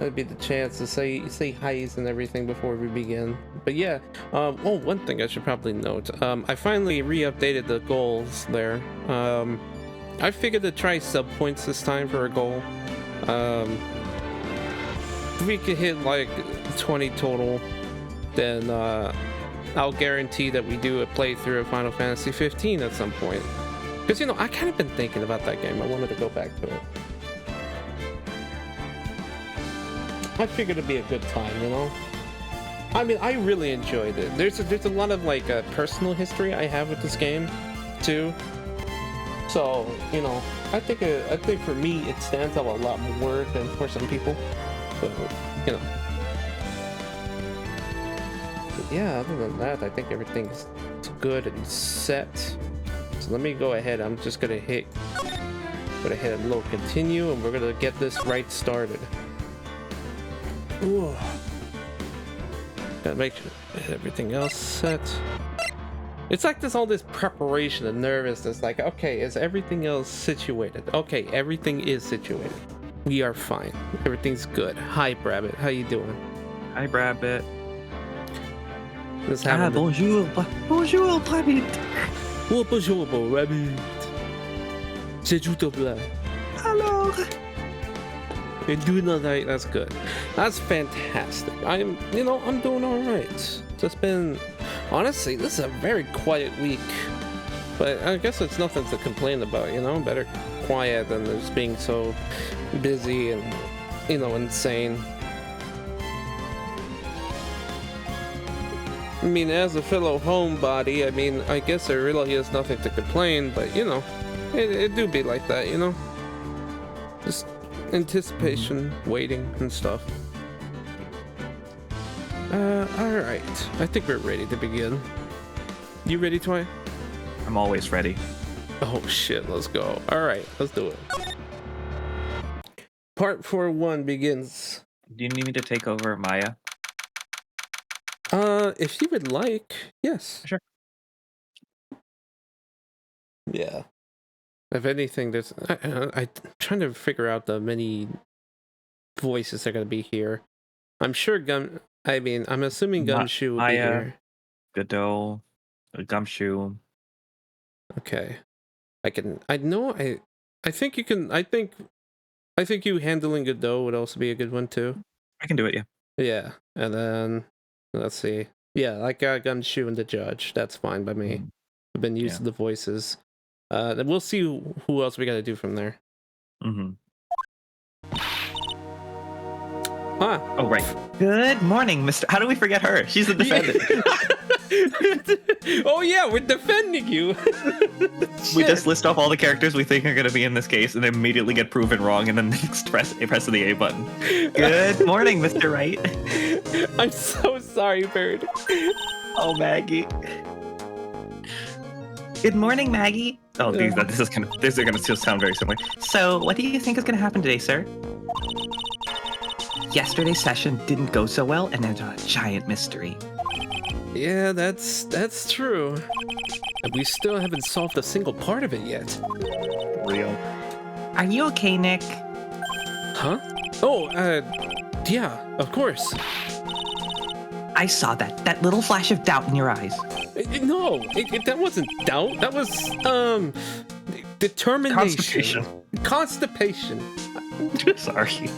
That'd be the chance to say hi's and everything before we begin. But yeah, oh, one thing I should probably note. I finally re-updated the goals there. I figured to try sub points this time for a goal. If we could hit like 20 total, then I'll guarantee that we do a playthrough of Final Fantasy 15 at some point. Because, you know, I kind of been thinking about that game. I wanted to go back to it. I figured it'd be a good time, you know? I mean, I really enjoyed it. There's a lot of, like, personal history I have with this game, too. So, you know, I think for me, it stands out a lot more than for some people. But, you know. But yeah, other than that, I think everything's good and set. So let me go ahead. I'm just gonna hit a little continue, and we're gonna get this right started. Ooh. Gotta make sure everything else set. It's like there's all this preparation and nervousness. Like, okay, is everything else situated? Okay, everything is situated. We are fine. Everything's good. Hi, Brabbit. How you doing? Hi, Brabbit. Bonjour. Bonjour, Brabbit. Oh, bonjour, Brabbit. C'est tout au plat. Alors. You're doing all right. That's good. That's fantastic. I'm doing all right. Just been, honestly, this is a very quiet week, but I guess it's nothing to complain about. You know, better quiet than just being so busy and, you know, insane. I mean, as a fellow homebody, I mean, I guess there really is nothing to complain, but you know, it do be like that, you know. Just anticipation, waiting, and stuff. Alright. I think we're ready to begin. You ready, Twy? I'm always ready. Oh shit, let's go. Alright, let's do it. Part 4-1 begins. Do you need me to take over Maya? If you would like, yes. Sure. Yeah. If anything, there's I'm trying to figure out the many voices that are gonna be here. I'm sure I'm assuming Gumshoe will be here. Godot, Gumshoe. Okay. I think you can. I think you handling Godot would also be a good one too. I can do it, yeah. Yeah, and then let's see. Yeah, like Gumshoe and the Judge. That's fine by me. I've been used to the voices. Then we'll see who else we got to do from there. Mm-hmm. Oh, right. Good morning, Mr. How do we forget her? She's the defendant. Oh yeah, we're defending you. We just list off all the characters we think are going to be in this case and immediately get proven wrong and then press the A button. Good morning, Mr. Wright. I'm so sorry, Bird. Oh, Maggie. Good morning, Maggie. Oh, these are going to still sound very similar. So, what do you think is going to happen today, sir? Yesterday's session didn't go so well, and there's a giant mystery. Yeah, that's true. And we still haven't solved a single part of it yet. Real. Are you okay, Nick? Huh? Oh, yeah, of course. I saw that little flash of doubt in your eyes. No, that wasn't doubt. That was, determination. Constipation. Sorry.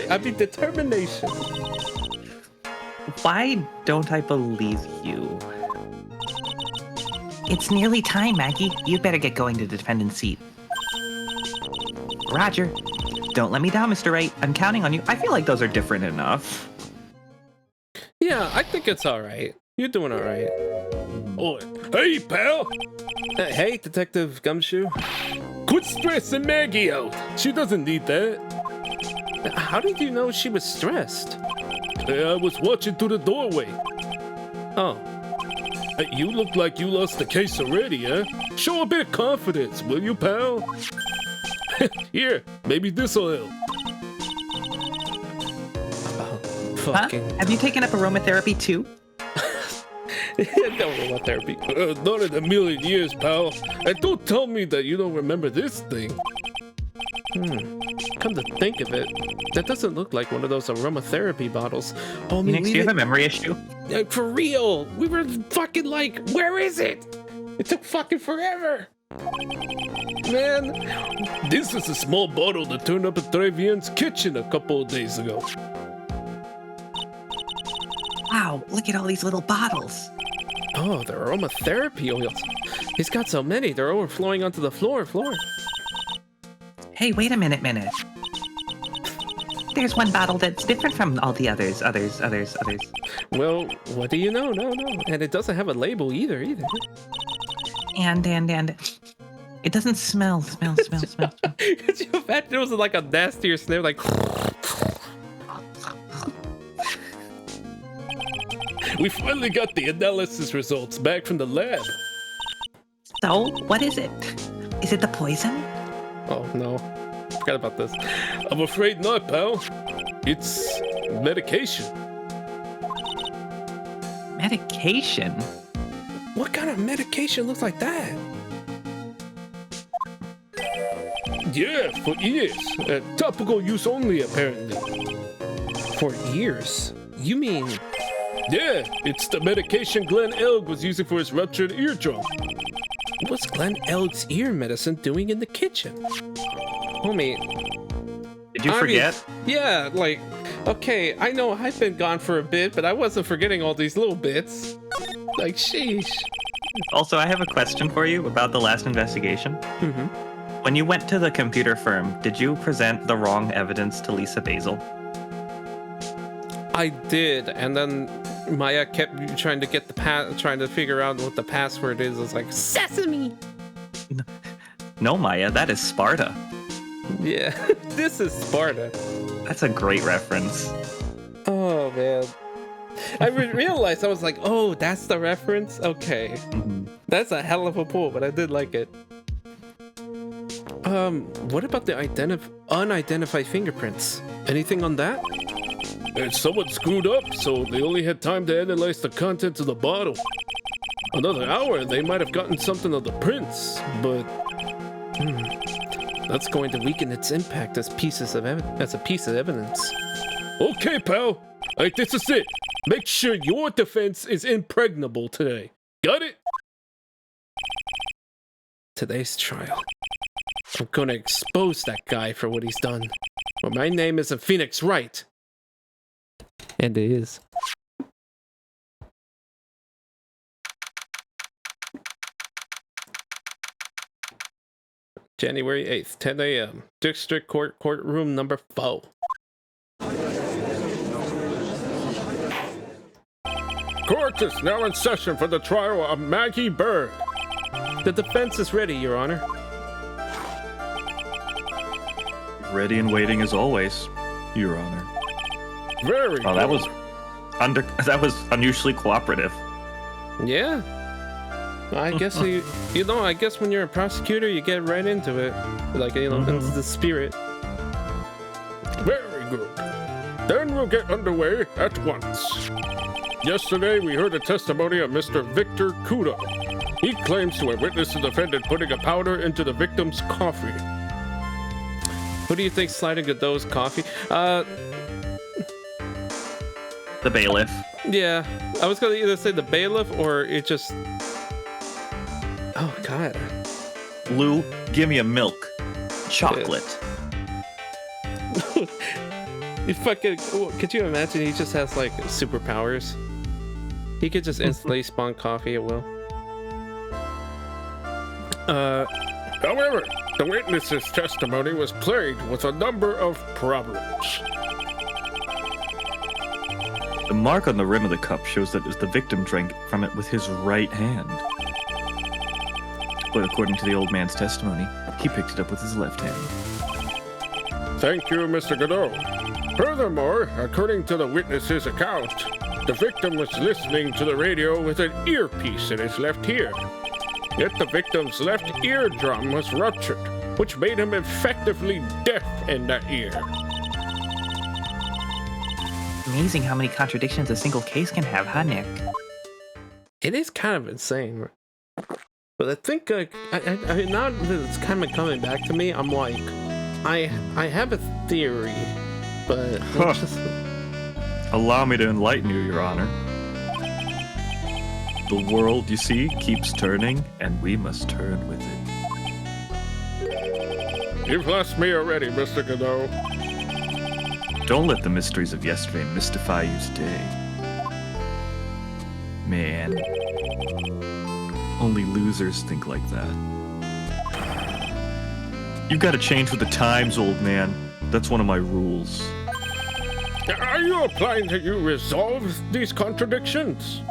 I mean, determination. Why don't I believe you? It's nearly time, Maggie. You'd better get going to the defendant's seat. Roger. Don't let me down, Mr. Wright. I'm counting on you. I feel like those are different enough. Yeah, I think it's alright. You're doing alright. Oh, hey, pal! Hey, Detective Gumshoe. Quit stressing Maggie out. She doesn't need that. How did you know she was stressed? I was watching through the doorway. Oh. You look like you lost the case already, huh? Show a bit of confidence, will you, pal? Here, maybe this'll help. Fucking... Huh? Have you taken up aromatherapy too? No aromatherapy. Not in a million years, pal. And don't tell me that you don't remember this thing. Come to think of it, that doesn't look like one of those aromatherapy bottles. Oh, Phoenix, do you have a memory issue? For real! We were fucking like, where is it? It took fucking forever! Man, this is a small bottle that turned up at Trevian's kitchen a couple of days ago. Wow, look at all these little bottles. Oh, they're aromatherapy oils. He's got so many, they're overflowing onto the floor. Hey, wait a minute. There's one bottle that's different from all the others. Well, what do you know? No. And it doesn't have a label either. And it doesn't smell. Could you imagine it was like a nastier sniff, like... We finally got the analysis results back from the lab. So, what is it? Is it the poison? Oh, no. Forgot about this. I'm afraid not, pal. It's medication. Medication? What kind of medication looks like that? Yeah, for ears. Topical use only, apparently. For ears? You mean... Yeah, it's the medication Glenn Elg was using for his ruptured eardrum. What's Glenn Elg's ear medicine doing in the kitchen? Homie... Did you forget? Yeah, like... Okay, I know I've been gone for a bit, but I wasn't forgetting all these little bits. Like, sheesh. Also, I have a question for you about the last investigation. Mm-hmm. When you went to the computer firm, did you present the wrong evidence to Lisa Basil? I did, and then Maya kept trying to get trying to figure out what the password is. It's like, Sesame! No, Maya, that is Sparta. Yeah, this is Sparta. That's a great reference. Oh, man. I realized, I was like, oh, that's the reference? Okay. Mm-hmm. That's a hell of a pull, but I did like it. What about the unidentified fingerprints? Anything on that? Someone screwed up, so they only had time to analyze the contents of the bottle. Another hour, they might have gotten something of the prints, but... that's going to weaken its impact as a piece of evidence. Okay, pal. This is it. Make sure your defense is impregnable today. Got it? Today's trial. I'm gonna expose that guy for what he's done. Well, my name isn't Phoenix Wright. And it is. January 8th, 10 a.m. District Court, courtroom number 4. Court is now in session for the trial of Maggie Bird. The defense is ready, Your Honor. Ready and waiting as always, Your Honor. Very Oh, that was unusually cooperative. Yeah. I guess I guess when you're a prosecutor, you get right into it. Like, that's the spirit. Very good. Then we'll get underway at once. Yesterday, we heard the testimony of Mr. Victor Kudo. He claims to have witnessed the defendant putting a powder into the victim's coffee. Who do you think sliding Godot's coffee? The bailiff. Yeah. I was gonna either say the bailiff or it just... Oh, God. Lou, give me a milk. Chocolate. You fucking... Could you imagine he just has, like, superpowers? He could just instantly spawn coffee at will. However, the witness's testimony was plagued with a number of problems. The mark on the rim of the cup shows that the victim drank from it with his right hand. But according to the old man's testimony, he picked it up with his left hand. Thank you, Mr. Godot. Furthermore, according to the witness's account, the victim was listening to the radio with an earpiece in his left ear. Yet the victim's left eardrum was ruptured, which made him effectively deaf in that ear. Amazing how many contradictions a single case can have, huh, Nick? It is kind of insane. But I think, now that it's kind of coming back to me, I'm like, I have a theory, but Huh. Allow me to enlighten you, Your Honor. The world, you see, keeps turning, and we must turn with it. You've lost me already, Mr. Godot. Don't let the mysteries of yesterday mystify you today. Man. Only losers think like that. You've got to change with the times, old man. That's one of my rules. Are you applying to you resolve these contradictions?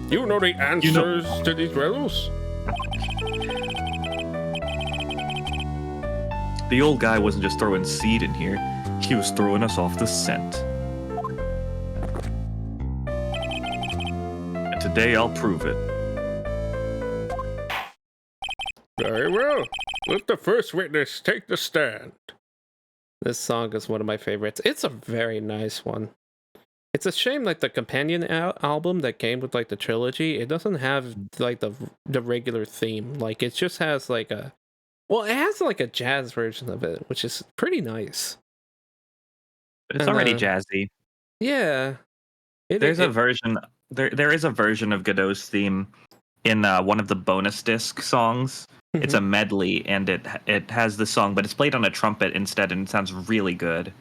You know the answers to these riddles? The old guy wasn't just throwing seed in here. He was throwing us off the scent. And today I'll prove it. Very well. Let the first witness take the stand. This song is one of my favorites. It's a very nice one. It's a shame, like, the companion album that came with, like, the trilogy, it doesn't have, like, the regular theme. Like, it just has, like, a... Well, it has, like, a jazz version of it, which is pretty nice. It's And, already jazzy. Yeah. There is a version of Godot's theme in one of the bonus disc songs. It's a medley, and it has the song, but it's played on a trumpet instead, and it sounds really good.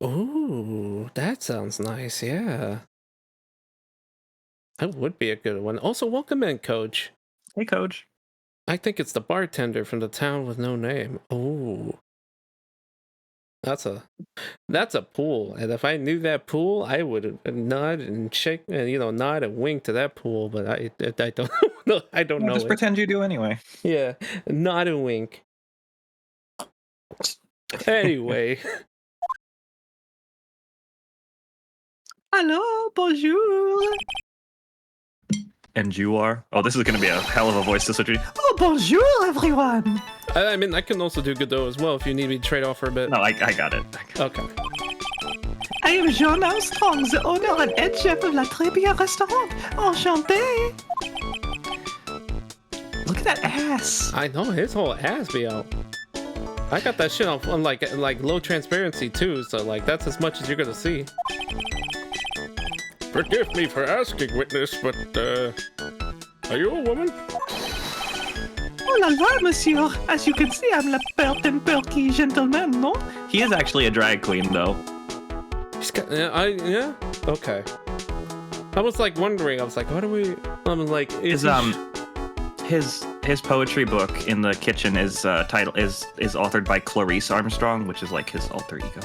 Ooh, that sounds nice, yeah. That would be a good one. Also, welcome in, Coach. Hey, Coach. I think it's the bartender from the town with no name. Ooh. That's a pool, and if I knew that pool, I would nod and shake, and nod and wink to that pool. But I don't know. I don't know. Just pretend you do anyway. Yeah, nod and wink. Anyway. Hello, bonjour. And you are? Oh, this is going to be a hell of a voice to switch. Oh, bonjour, everyone. I mean, I can also do Godot as well if you need me to trade off for a bit. No, I got it. Okay. I am Jean Armstrong, the owner and head chef of La Tribulations restaurant. Enchanté. Look at that ass. I know, his whole ass be out. I got that shit on like low transparency too, so like that's as much as you're gonna see. Forgive me for asking, witness, but are you a woman? Oh la la, monsieur. As you can see, I'm la pert and perky gentleman, no? He is actually a drag queen, though. He's got, yeah? Okay. I was like wondering, I was like, what do we... I'm like, His poetry book in the kitchen is authored by Clarice Armstrong, which is like his alter ego.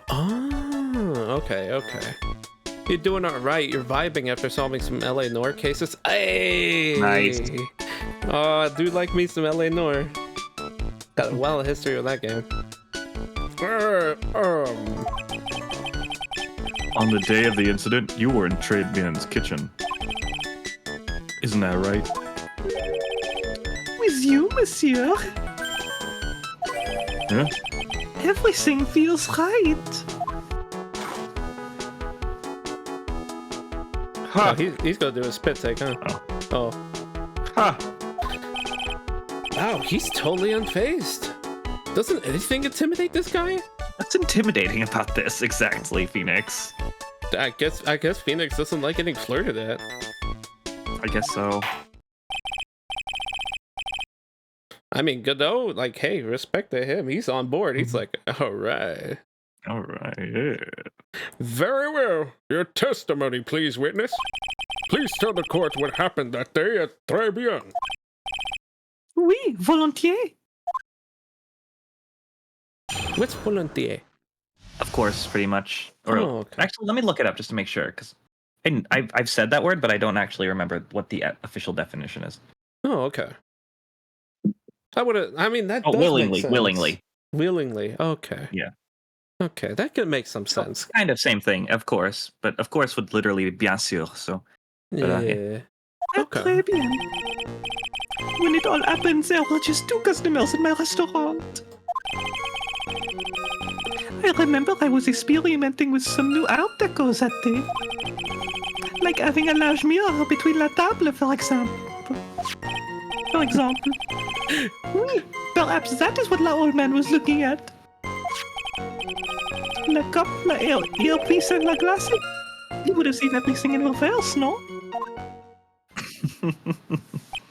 Oh, okay. You're doing all right. You're vibing after solving some LA Noir cases. Hey! Nice. Oh, I do like me some LA Noir. Got a wild history of that game. On the day of the incident, you were in Tradebin's kitchen. Isn't that right? With you, monsieur. Yeah? Everything feels right. Oh, he's gonna do a spit take, huh? Oh. Ha! Wow, he's totally unfazed. Doesn't anything intimidate this guy? What's intimidating about this exactly, Phoenix? I guess Phoenix doesn't like getting flirted at. I guess so. I mean, Godot, like, hey, respect to him. He's on board. He's like, all right. All right, yeah. Very well. Your testimony, please, witness. Please tell the court what happened that day at Tribulations. Oui, volontiers. What's volontiers? Of course, pretty much. Or okay. actually, let me look it up just to make sure, because I've said that word, but I don't actually remember what the official definition is. Oh, okay. I would have. I mean, that. Oh, does willingly, make sense. Willingly. Okay. Yeah. Okay, that could make some sense. Kind of same thing, of course, but of course would literally be bien sûr. So. Yeah. Okay. Très bien. When it all happened, there were just 2 customers in my restaurant. I remember I was experimenting with some new art decos that day. Like having a large mirror between la table, for example. Oui. Perhaps that is what the old man was looking at. La cup, la earpiece, and la glass. You would have seen everything in reverse, no?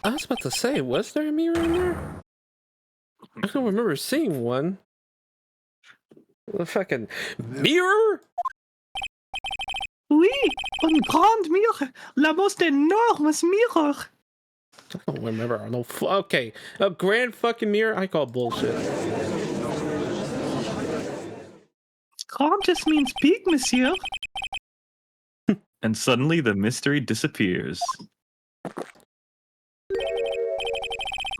I was about to say, was there a mirror in there? I don't remember seeing one. The fucking mirror? Oui, un grand mirror, la most enormous mirror. I don't remember. No, okay, a grand fucking mirror. I call bullshit. Grand just means big, monsieur. And suddenly the mystery disappears.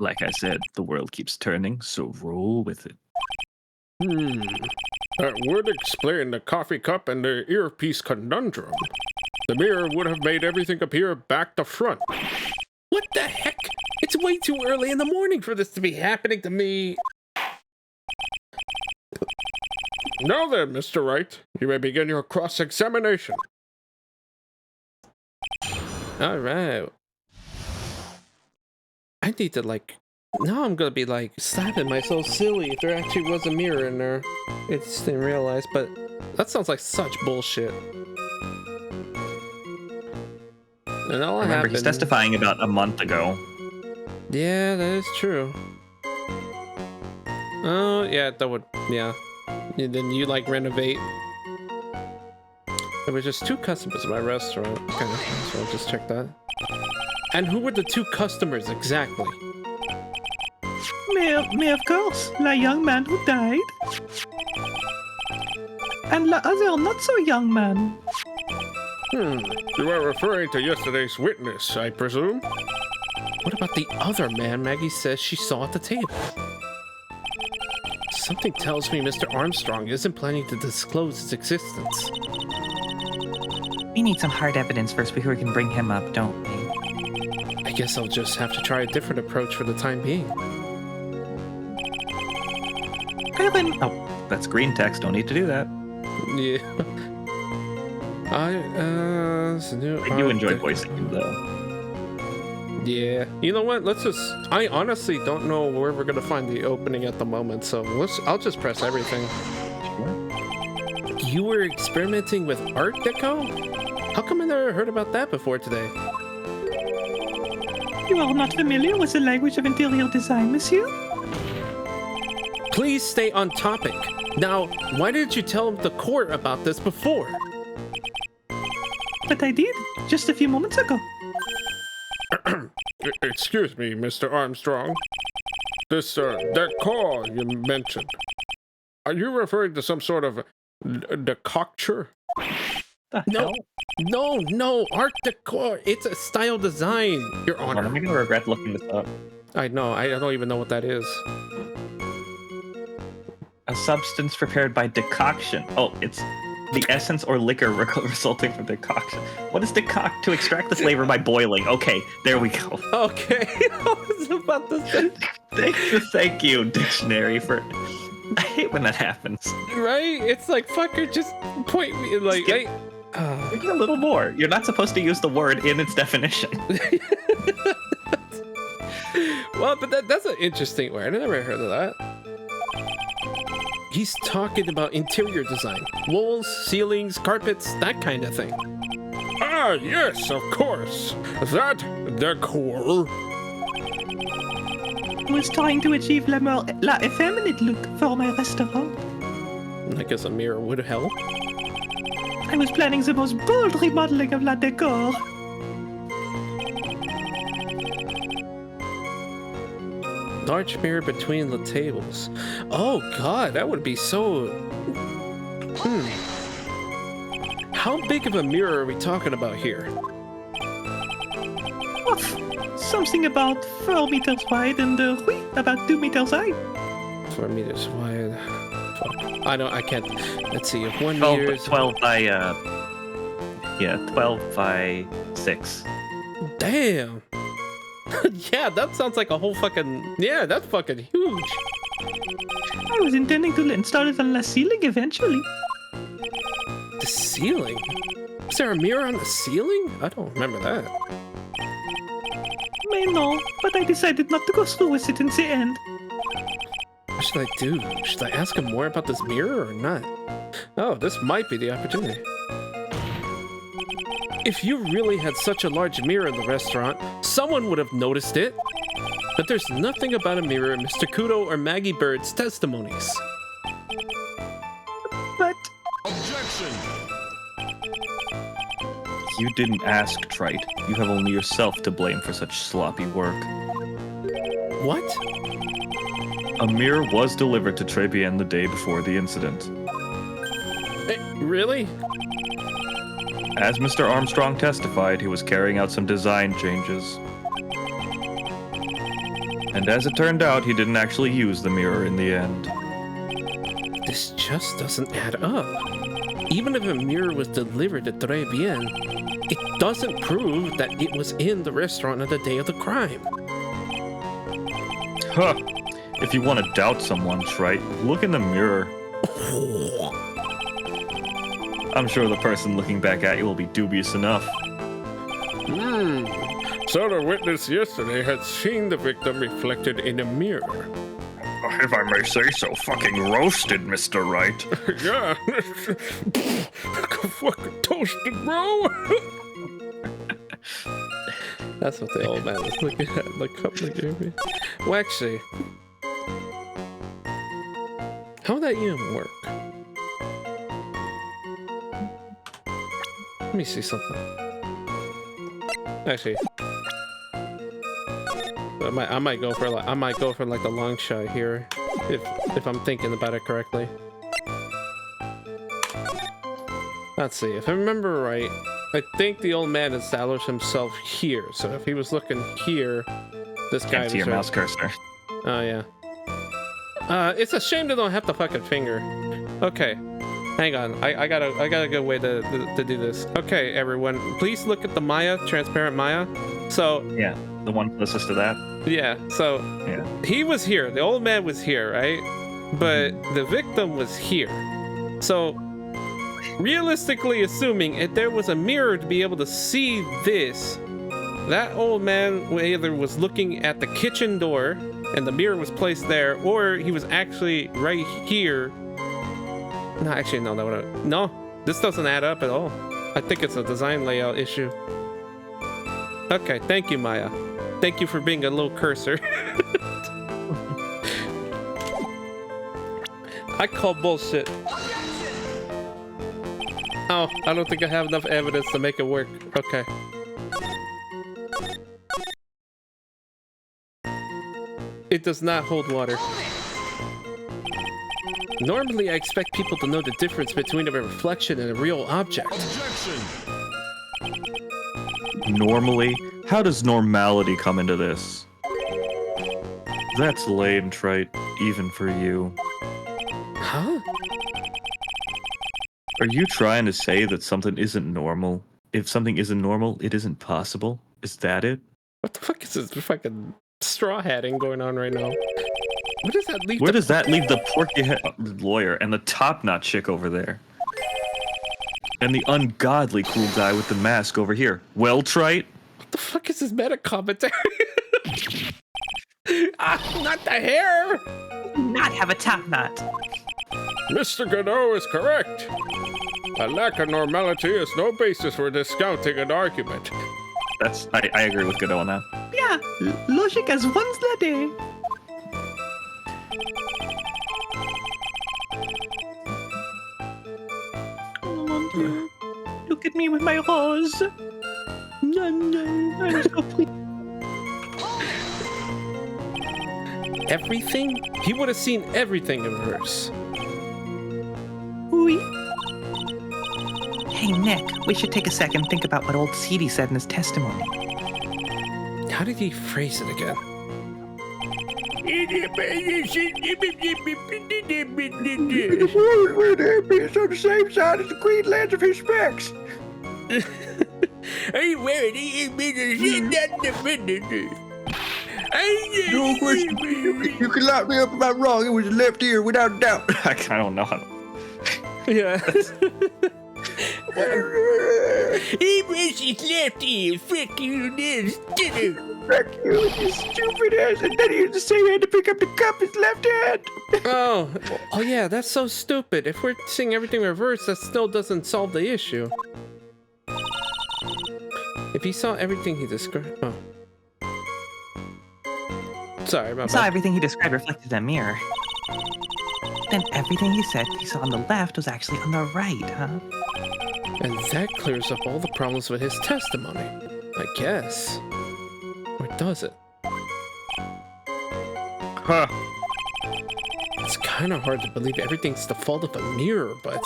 Like I said, the world keeps turning, so roll with it. That would explain the coffee cup and the earpiece conundrum. The mirror would have made everything appear back to front. What the heck? It's way too early in the morning for this to be happening to me. Now then, Mr. Wright, you may begin your cross-examination. All right. I need to, like... Now I'm gonna be, like, slapping myself silly if there actually was a mirror in there. I just didn't realize, but that sounds like such bullshit. And all Remember, happened... he's testifying about a month ago. Yeah, that is true. Oh, yeah, that would... Yeah. And then you, like, renovate. There were just 2 customers at my restaurant. Okay, so I'll just check that. And who were the 2 customers exactly? May of course, la young man who died. And la other not so young man. You are referring to yesterday's witness, I presume? What about the other man Maggie says she saw at the table? Something tells me Mr. Armstrong isn't planning to disclose his existence. We need some hard evidence first before we can bring him up, don't we? I guess I'll just have to try a different approach for the time being. Oh, that's green text. Don't need to do that. Yeah. I do enjoy voicing him, though. Yeah. You know what? Let's just... I honestly don't know where we're gonna find the opening at the moment, so I'll just press everything. Sure. You were experimenting with Art Deco? How come I never heard about that before today? You are not familiar with the language of interior design, monsieur? Please stay on topic. Now, why didn't you tell the court about this before? But I did, just a few moments ago. Excuse me, Mr. Armstrong. This, decor you mentioned. Are you referring to some sort of decoction? No, Art Deco. It's a style design, Your Honor. I'm gonna regret looking this up. I know, I don't even know what that is. A substance prepared by decoction. Oh, it's the essence or liquor resulting from decoction. What is decoct? To extract the flavor by boiling. Okay, there we go. Okay, I was about to say. Thank you, dictionary, for... I hate when that happens. Right? It's like, fucker, just point me, like... Give me a little more. You're not supposed to use the word in its definition. Well, but that's an interesting word. I never heard of that. He's talking about interior design. Walls, ceilings, carpets, that kind of thing. Ah, yes, of course. That decor. I was trying to achieve la effeminate look for my restaurant. I guess a mirror would help. I was planning the most bold remodeling of la decor. Large mirror between the tables. Oh god, that would be so... How big of a mirror are we talking about here? Something about 4 meters wide and about 2 meters high. 4 meters wide. Fuck. I can't. Let's see, if 1 12, meter is... 12 by, yeah, 12 by 6. Damn! Yeah, that sounds like a whole fucking... Yeah, that's fucking huge. I was intending to install it on the ceiling eventually. The ceiling? Is there a mirror on the ceiling? I don't remember that. May know, but I decided not to go through with it in the end. should I do? Should I ask him more about this mirror or not? Oh, this might be the opportunity. If you really had such a large mirror in the restaurant, someone would have noticed it. But there's nothing about a mirror in Mr. Kudo or Maggie Bird's testimonies. But Objection! You didn't ask, Trite. You have only yourself to blame for such sloppy work. What? A mirror was delivered to Tribien the day before the incident. Really? As Mr. Armstrong testified, he was carrying out some design changes. And as it turned out, he didn't actually use the mirror in the end. This just doesn't add up. Even if a mirror was delivered to Très Bien, it doesn't prove that it was in the restaurant on the day of the crime. Huh. If you want to doubt someone, Trite, look in the mirror. I'm sure the person looking back at you will be dubious enough. So the witness yesterday had seen the victim reflected in a mirror. If I may say so, fucking roasted, Mr. Wright. Yeah. Fucking toasted, bro. That's what the old man was looking at in the cup they gave me. Well, actually, how would that even work? Let me see something. Actually, I might go for like a long shot here, if I'm thinking about it correctly. Let's see. If I remember right, I think the old man established himself here. So if he was looking here, this guy Can't see was your right. mouse cursor. Oh yeah. It's a shame they don't have the fucking finger. Okay. Hang on, I got a good way to do this. Okay, everyone, please look at the Maya, transparent Maya. So Yeah, the one closest to that. yeah, so Yeah. he was here. The old man was here, right? But the victim was here. So realistically, assuming if there was a mirror to be able to see this, that old man either was looking at the kitchen door and the mirror was placed there, or he was actually right here. No, actually, no, that would no. This doesn't add up at all. I think it's a design layout issue. Okay, thank you, Maya. Thank you for being a little cursor. I call bullshit. Oh, I don't think I have enough evidence to make it work. Okay. It does not hold water. Normally, I expect people to know the difference between a reflection and a real object. Objection! Normally? How does normality come into this? That's lame, Trite, even for you. Huh? Are you trying to say that something isn't normal? If something isn't normal, it isn't possible? Is that it? What the fuck is this fucking straw hatting going on right now? Where does that leave? Where does that leave the porky lawyer and the top-notch chick over there? And the ungodly cool guy with the mask over here? Well, Trite? What the fuck is this meta commentary? Not the hair! not have a top knot. Mr. Godot is correct. A lack of normality is no basis for discounting an argument. I agree with Godot on that. Yeah, logic as one's la day. Oh, mon Dieu. Look at me with my rose. No, no, I'm so pretty. Everything? He would have seen everything in hers. Oui. Hey, Nick, we should take a second and think about what old Seedy said in his testimony. How did he phrase it again? The world where there is on the same side as the Green Lands of his specs. No question. You can lock me up if I'm wrong. It was the left ear without a doubt. I don't know how to... Yeah. He was his left ear, fuck you this. Wreck you stupid ass. And then he used to say he had to pick up the cup with his left hand. Oh yeah, that's so stupid. If we're seeing everything reversed, that still doesn't solve the issue. If he saw everything he described... Oh. Sorry, my He saw bad. everything he described reflected in a mirror. Then everything he said he saw on the left was actually on the right, huh? And that clears up all the problems with his testimony. I guess. Or does it? Huh. It's kind of hard to believe everything's the fault of a mirror, but...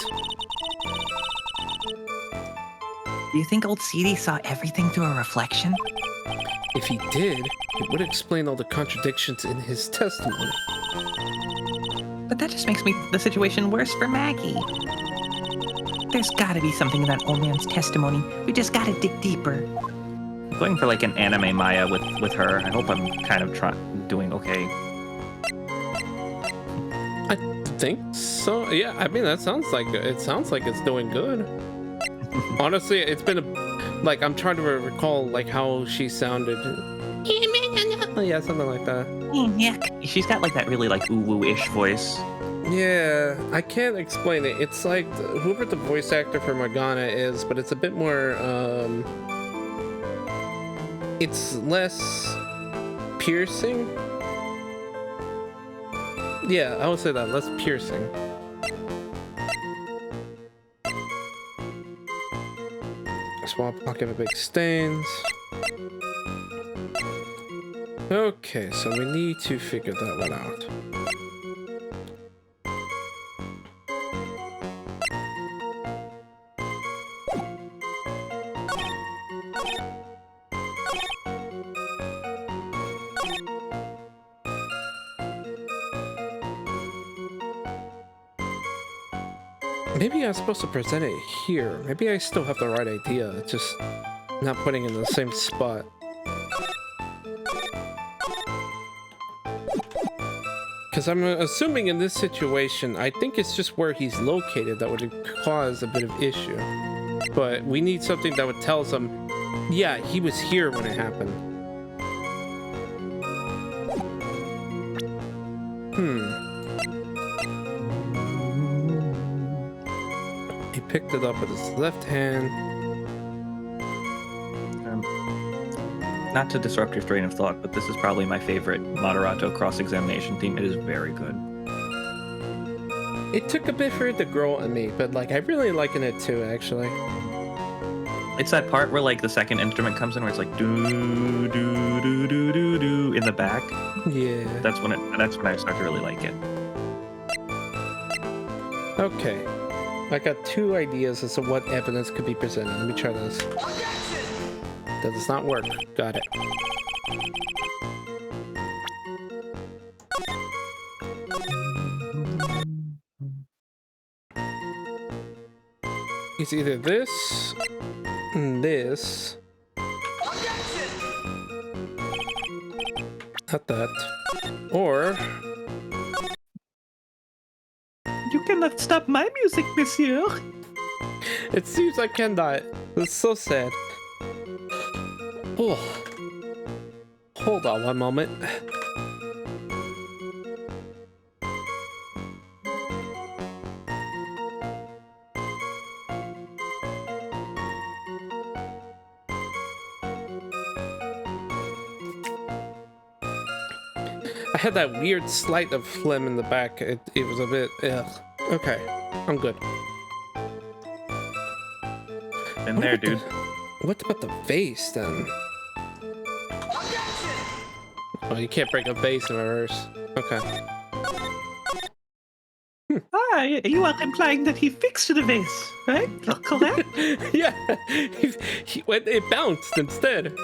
Do you think old CD saw everything through a reflection? If he did, it would explain all the contradictions in his testimony. But that just makes the situation worse for Maggie. There's gotta be something in that old man's testimony. We just gotta dig deeper. I'm going for like an anime Maya with her. I hope I'm kind of doing okay. I think so. Yeah, I mean, that sounds like it's doing good. Honestly, it's been like I'm trying to recall like how she sounded. Yeah, something like that. Yeah. She's got like that really like ooh-woo-ish voice. Yeah, I can't explain it. It's like whoever the voice actor for Morgana is, but it's a bit more it's less piercing. Yeah, I would say that, less piercing. Small pocket of big stains. Okay, so we need to figure that one out. Maybe I'm supposed to present it here. Maybe I still have the right idea. It's just not putting it in the same spot. Because I'm assuming in this situation, I think it's just where he's located that would cause a bit of issue. But we need something that would tell us yeah, he was here when it happened. He picked it up with his left hand. Not to disrupt your train of thought, but this is probably my favorite Moderato cross-examination theme. It is very good. It took a bit for it to grow on me, but like I really liking it too, actually. It's that part where like the second instrument comes in, where it's like do do do do do do in the back. Yeah. That's when I start to really like it. Okay. I got two ideas as to what evidence could be presented. Let me try this. That does not work. Got it. It's either this, this, not that, or You cannot stop my music, monsieur. it seems I cannot. It's so sad. Oh. Hold on one moment. I had that weird slight of phlegm in the back. It was a bit, ugh. Okay, I'm good. In What there, about dude. What about the vase then? Oh, you can't break a vase in reverse. Okay. Ah, you are implying that he fixed the vase, right? Correct? Yeah, it bounced instead,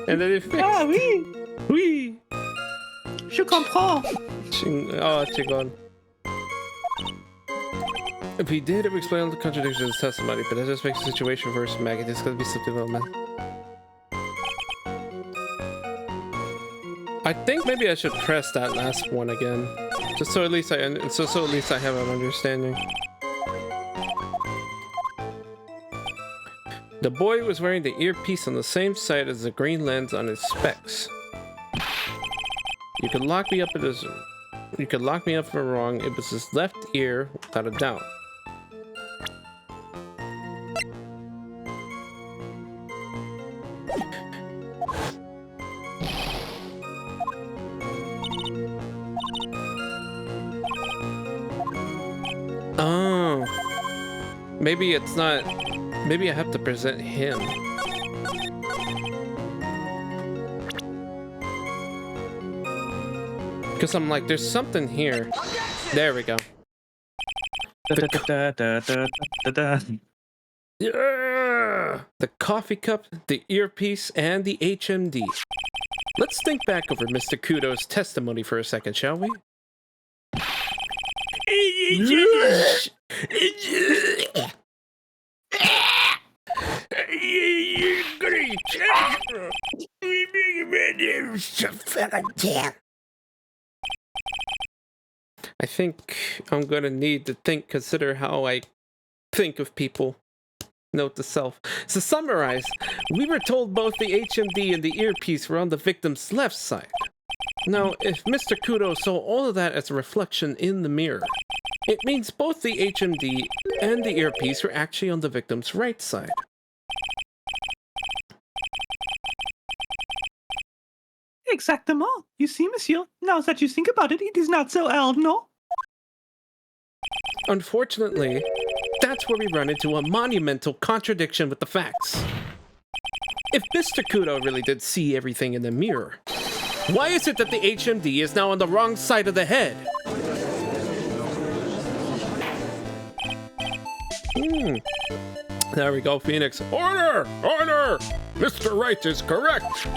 and then it fixed. Ah, oui. Oui. Je comprends. Oh, Chigon. If he did, it would explain all the contradictions in his testimony, but that just makes the situation worse, Maggie. There's gonna be something about that. I think maybe I should press that last one again, just so at least I at least I have an understanding. The boy was wearing the earpiece on the same side as the green lens on his specs. You could lock me up at his. You could lock me up for wrong. It was his left ear, without a doubt. Oh, maybe it's not. Maybe I have to present him. Because I'm like, there's something here. There we go. Yeah! The coffee cup, the earpiece, and the HMD. Let's think back over Mr. Kudo's testimony for a second, shall we? I think I'm gonna need to consider how I think of people. Note to self. To summarize, we were told both the HMD and the earpiece were on the victim's left side. Now, if Mr. Kudo saw all of that as a reflection in the mirror, it means both the HMD and the earpiece were actually on the victim's right side. Exactement. You see, monsieur, now that you think about it, it is not so hard, no? Unfortunately, that's where we run into a monumental contradiction with the facts. If Mr. Kudo really did see everything in the mirror, why is it that the HMD is now on the wrong side of the head? There we go, Phoenix. Order! Order! Mr. Wright is correct.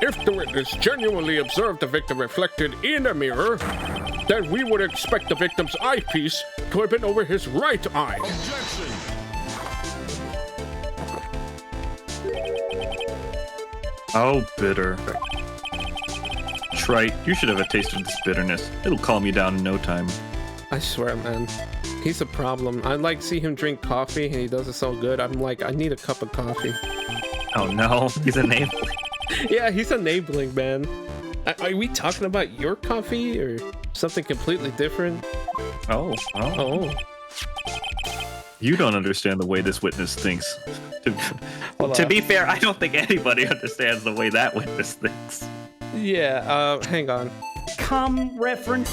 If the witness genuinely observed the victim reflected in a mirror, then we would expect the victim's eyepiece to have been over his right eye. Oh, bitter. Trite, you should have tasted this bitterness. It'll calm you down in no time. I swear, man. He's a problem. I like see him drink coffee and he does it so good. I'm like, I need a cup of coffee. Oh no, he's enabling. Yeah, he's enabling, man. Are we talking about your coffee or something completely different? Oh. You don't understand the way this witness thinks. To be fair, I don't think anybody understands the way that witness thinks. Yeah, hang on. Come reference.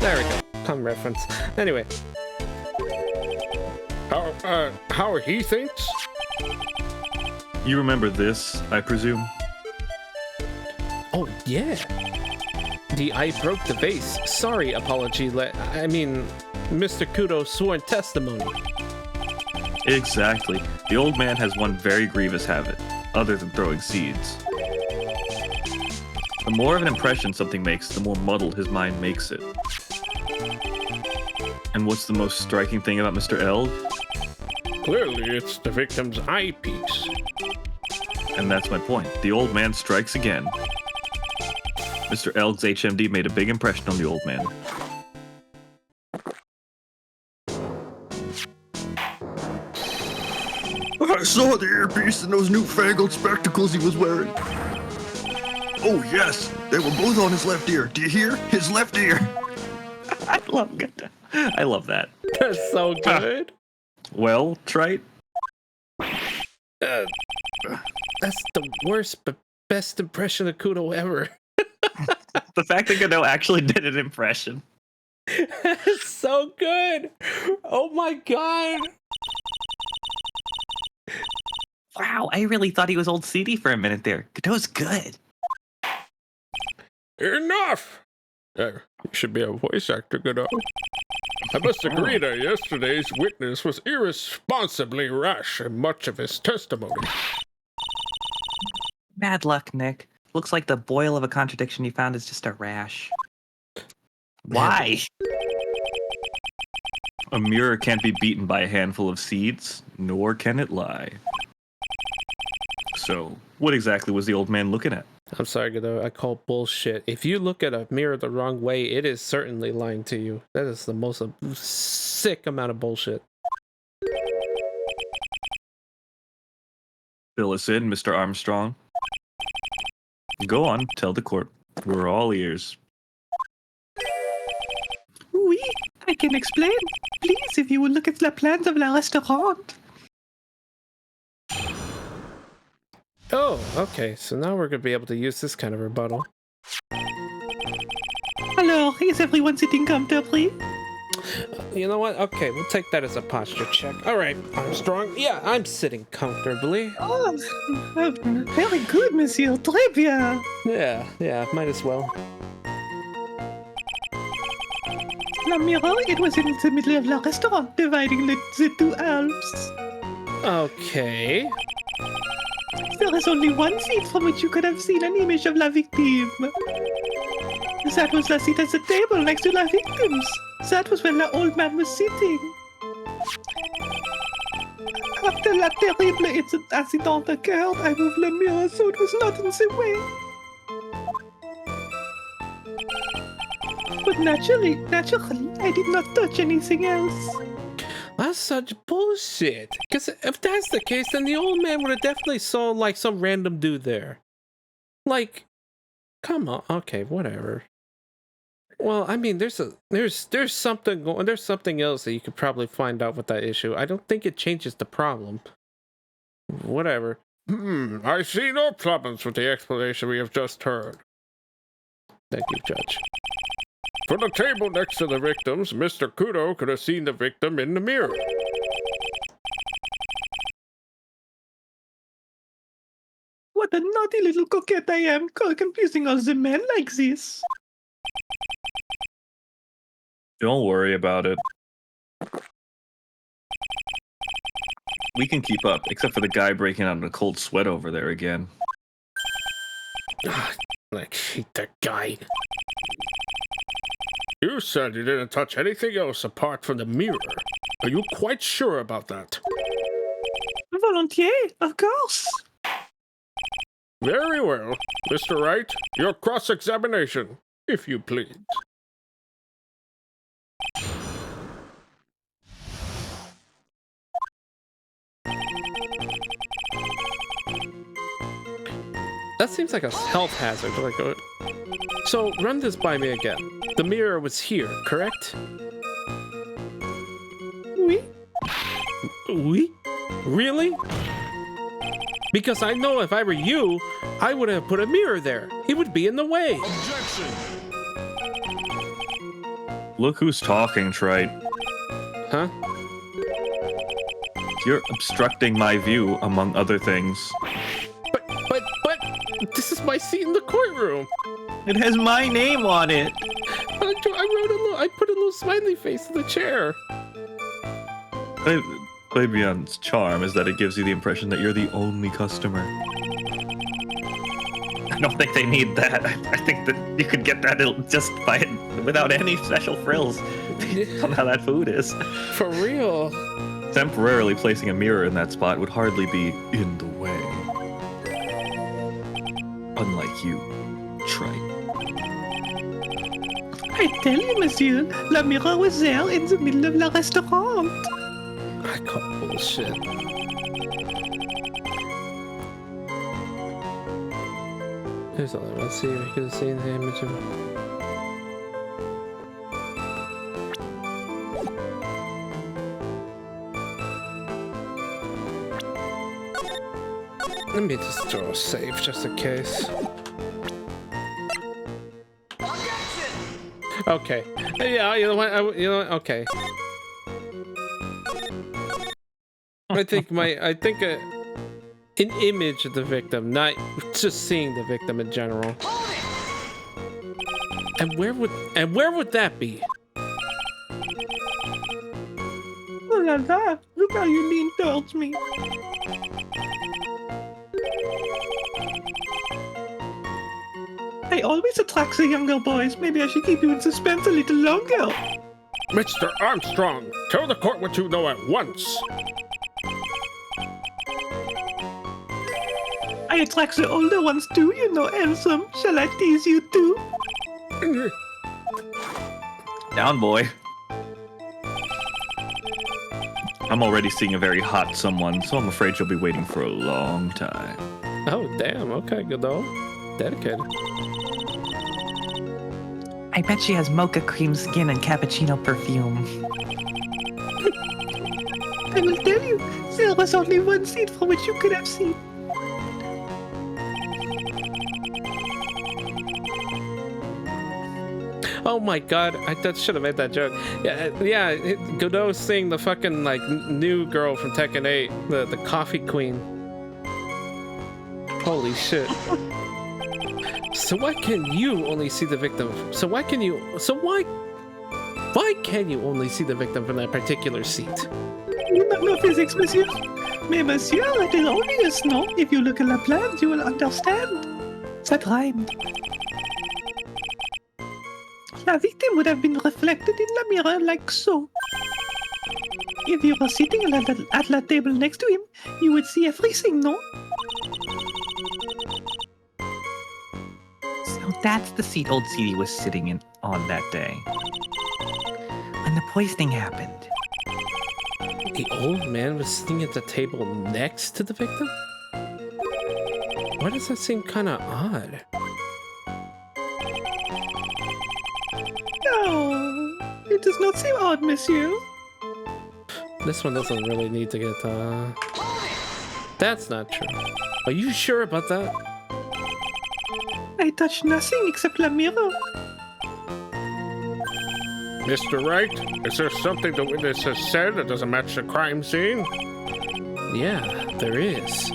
There we go. Come reference. Anyway. How he thinks? You remember this, I presume? Oh, yeah. The I broke the vase. Sorry, apology. Mr. Kudo's sworn testimony. Exactly. The old man has one very grievous habit, other than throwing seeds. The more of an impression something makes, the more muddled his mind makes it. And what's the most striking thing about Mr. Eld? Clearly, it's the victim's eyepiece. And that's my point. The old man strikes again. Mr. Eld's HMD made a big impression on the old man. I saw the earpiece and those newfangled spectacles he was wearing. Oh, yes. They were both on his left ear. Do you hear? His left ear. I love that. That's so good. Well, Trite? That's the worst but best impression of Kudo ever. The fact that Godot actually did an impression. It's so good. Oh my god. Wow, I really thought he was old CD for a minute there. Godot's good. Enough! You should be a voice actor, Godot. I must agree that yesterday's witness was irresponsibly rash in much of his testimony. Bad luck, Nick. Looks like the boil of a contradiction you found is just a rash. Why? A mirror can't be beaten by a handful of seeds, nor can it lie. So, what exactly was the old man looking at? I'm sorry, Godot. I call bullshit. If you look at a mirror the wrong way, it is certainly lying to you. That is the most sick amount of bullshit. Fill us in, Mr. Armstrong. Go on, tell the court. We're all ears. Oui, I can explain. Please, if you will look at the plans of la restaurant. Oh, okay. So now we're gonna be able to use this kind of rebuttal. Alors, is everyone sitting comfortably? You know what? Okay, we'll take that as a posture check. All right, Armstrong. Yeah, I'm sitting comfortably. Oh, very good, monsieur. Très bien. Yeah, might as well. La mirror, it was in the middle of la restaurant, dividing the two halves. Okay. There is only one seat from which you could have seen an image of la victime. That was the seat at the table next to la victims. That was where the old man was sitting. After la terrible accident occurred, I moved the mirror so it was not in the way. But naturally, I did not touch anything else. That's such bullshit. Because if that's the case, then the old man would have definitely saw like some random dude there. Like, come on. Okay, whatever. Well, I mean, there's something going. There's something else that you could probably find out with that issue. I don't think it changes the problem. Whatever. I see no problems with the explanation we have just heard. Thank you, Judge. For the table next to the victims, Mr. Kudo could have seen the victim in the mirror. What a naughty little coquette I am, confusing all the men like this. Don't worry about it. We can keep up, except for the guy breaking out in a cold sweat over there again. Like, hate that guy. You said you didn't touch anything else apart from the mirror. Are you quite sure about that? Volontiers, of course. Very well. Mr. Wright, your cross-examination, if you please. That seems like a health hazard. So run this by me again. The mirror was here, correct? Oui. Oui? Really? Because I know if I were you, I would have put a mirror there. It would be in the way. Objection! Look who's talking, Trite. Huh? You're obstructing my view, among other things. But, this is my seat in the courtroom. It has my name on it. I put a little smiley face in the chair. Claybion's charm is that it gives you the impression that you're the only customer. I don't think they need that. I think that you could get that just by it without any special frills on how that food is. For real. Temporarily placing a mirror in that spot would hardly be in the way. Unlike you, Trite. I tell you, monsieur, la mirror was there in the middle of la restaurant. I call bullshit. Here's all I want to see if you can see the image of. Let me just throw a save just in case. Okay. Yeah, you know what? Okay. I think an image of the victim, not just seeing the victim in general. And where would that be? Oh la la, look how you lean towards me. I always attract the younger boys. Maybe I should keep you in suspense a little longer. Mr. Armstrong, tell the court what you know at once. I attract the older ones too, you know, handsome. Shall I tease you too? Down, boy. I'm already seeing a very hot someone, so I'm afraid you'll be waiting for a long time. Oh, damn. Okay, good though. Dedicated. I bet she has mocha cream skin and cappuccino perfume. I will tell you, there was only one seat from which you could have seen. Oh my god, I should have made that joke. Yeah, Godot's seeing the fucking like new girl from Tekken 8, the coffee queen. Holy shit. So why can you only see the victim? Why can you only see the victim from that particular seat? You don't know physics, monsieur. Mais monsieur, it is obvious, no? If you look at the plans, you will understand. That rhymed. La victim would have been reflected in the mirror like so. If you were sitting at the table next to him, you would see everything, no? So that's the seat old CD was sitting in on that day. When the poisoning happened. The old man was sitting at the table next to the victim? Why does that seem kind of odd? No, it does not seem odd, monsieur. This one doesn't really need to get, That's not true. Are you sure about that? I touched nothing except the mirror. Mr. Wright, is there something the witness has said that doesn't match the crime scene? Yeah, there is.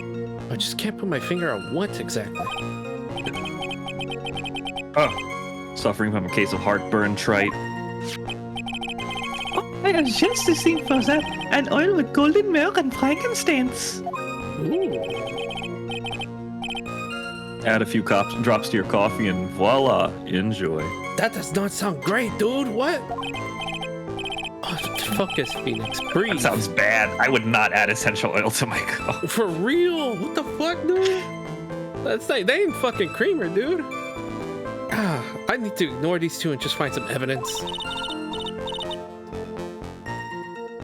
I just can't put my finger on what exactly. Oh, suffering from a case of heartburn, Trite. Oh, I have just the thing for that. An oil with golden myrrh and frankincense. Ooh. Add a few drops to your coffee and voila, enjoy. That does not sound great, dude. What? Oh, focus, Phoenix. Breathe. That sounds bad. I would not add essential oil to my coffee. For real? What the fuck, dude? That's like, they ain't fucking creamer, dude. I need to ignore these two and just find some evidence.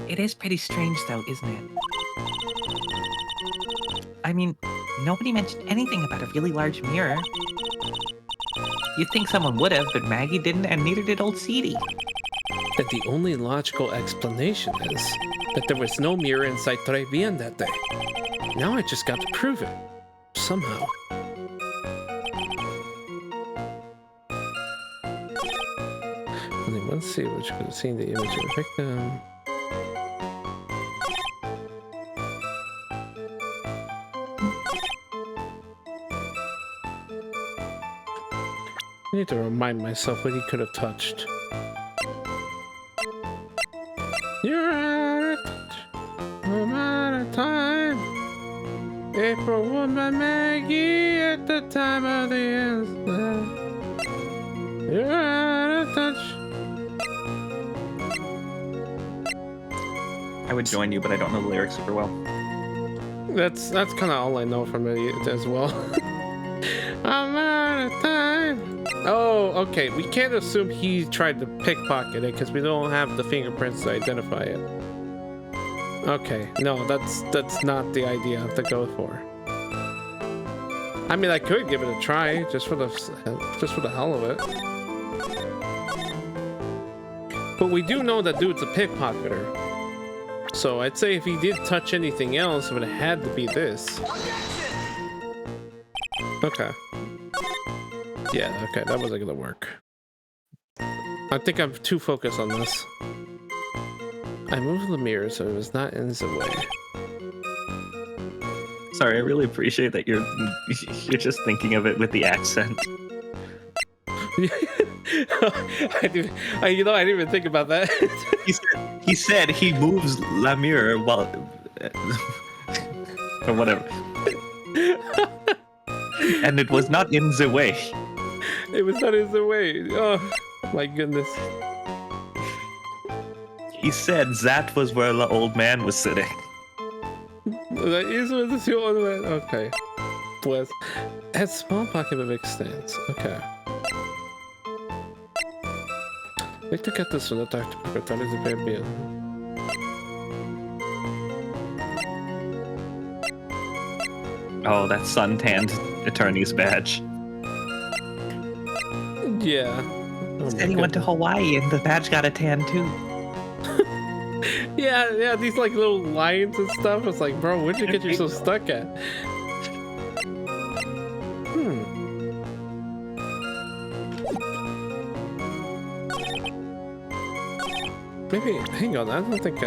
It is pretty strange, though, isn't it? I mean, nobody mentioned anything about a really large mirror. You'd think someone would have, but Maggie didn't, and neither did old Seedy. That the only logical explanation is that there was no mirror inside Tribulations that day. Now I just got to prove it. Somehow. Only one seat which could have seen the image of the victim. I need to remind myself what he could have touched. You're out of touch. I'm out of time. April woman Maggie at the time of the incident. You're out of touch. I would join you, but I don't know the lyrics super well. That's kind of all I know from it as well. I'm out of time. Oh, okay. We can't assume he tried to pickpocket it because we don't have the fingerprints to identify it. Okay, no, that's not the idea to go for. I mean, I could give it a try just for the hell of it. But we do know that dude's a pickpocketer. So I'd say if he did touch anything else, it would have had to be this. Okay. Yeah, okay, that wasn't gonna work. I think I'm too focused on this. I moved the mirror so it was not in the way. Sorry, I really appreciate that you're just thinking of it with the accent. I didn't even think about that. He said he moves la mirror while or whatever. And it was not in the way. It was not in the way. Oh my goodness. He said that was where the old man was sitting. That is where the old man. Okay. Bless. Has small pocket of extents. Okay. We took at this one. Attack to prepare the baby. Oh, that suntanned attorney's badge. Yeah. Oh Said he went to Hawaii and the badge got a tan too. Yeah, these like little lines and stuff. It's like, bro, where'd you get yourself stuck at? Maybe, hang on, I don't think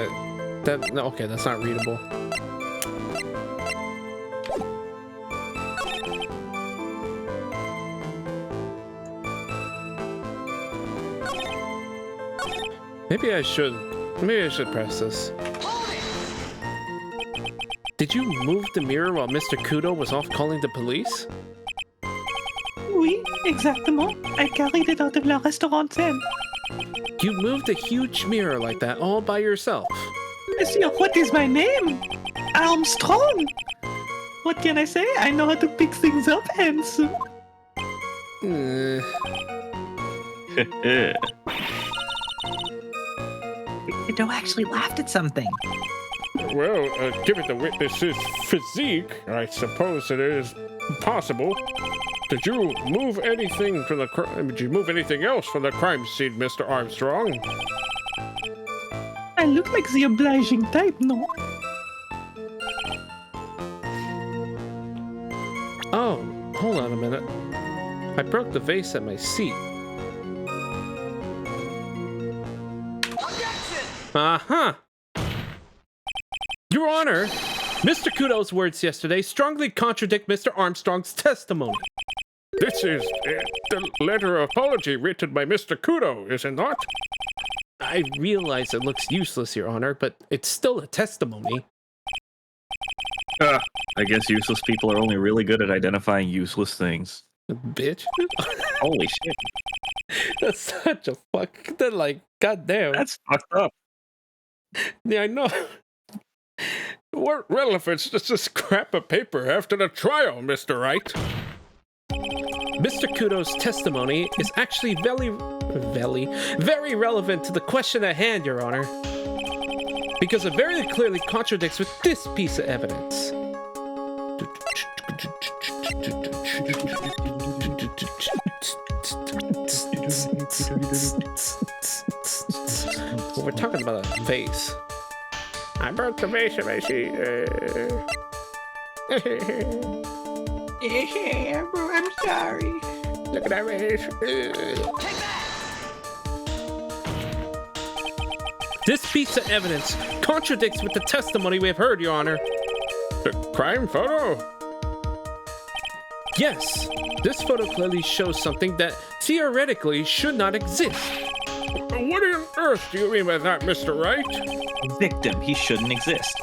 no, okay, that's not readable. Maybe I should press this. Did you move the mirror while Mr. Kudo was off calling the police? Oui, exactement. I carried it out of la restaurant then. You moved a huge mirror like that all by yourself? Monsieur, what is my name? Armstrong. What can I say? I know how to pick things up, hence. Guido actually laughed at something. Well, given the witness's physique, I suppose it is possible. Did you move anything from the Did you move anything else from the crime scene, Mr. Armstrong? I look like the obliging type, no? Oh, hold on a minute. I broke the vase at my seat. Uh-huh. Your Honor, Mr. Kudo's words yesterday strongly contradict Mr. Armstrong's testimony. This is the letter of apology written by Mr. Kudo, is it not? I realize it looks useless, Your Honor, but it's still a testimony. I guess useless people are only really good at identifying useless things. Bitch. Holy shit. That's such a fuck. That like, goddamn. That's fucked up. Yeah, I know. What relevance does this scrap of paper have to the trial, Mr. Wright? Mr. Kudo's testimony is actually very relevant to the question at hand, Your Honor. Because it very clearly contradicts with this piece of evidence. Well, we're talking about a vase. I broke the vase of my seat. I'm sorry. Look at that vase. This piece of evidence contradicts with the testimony we have heard, Your Honor. The crime photo? Yes, this photo clearly shows something that theoretically should not exist. What on earth do you mean by that, Mr. Wright? Victim, he shouldn't exist.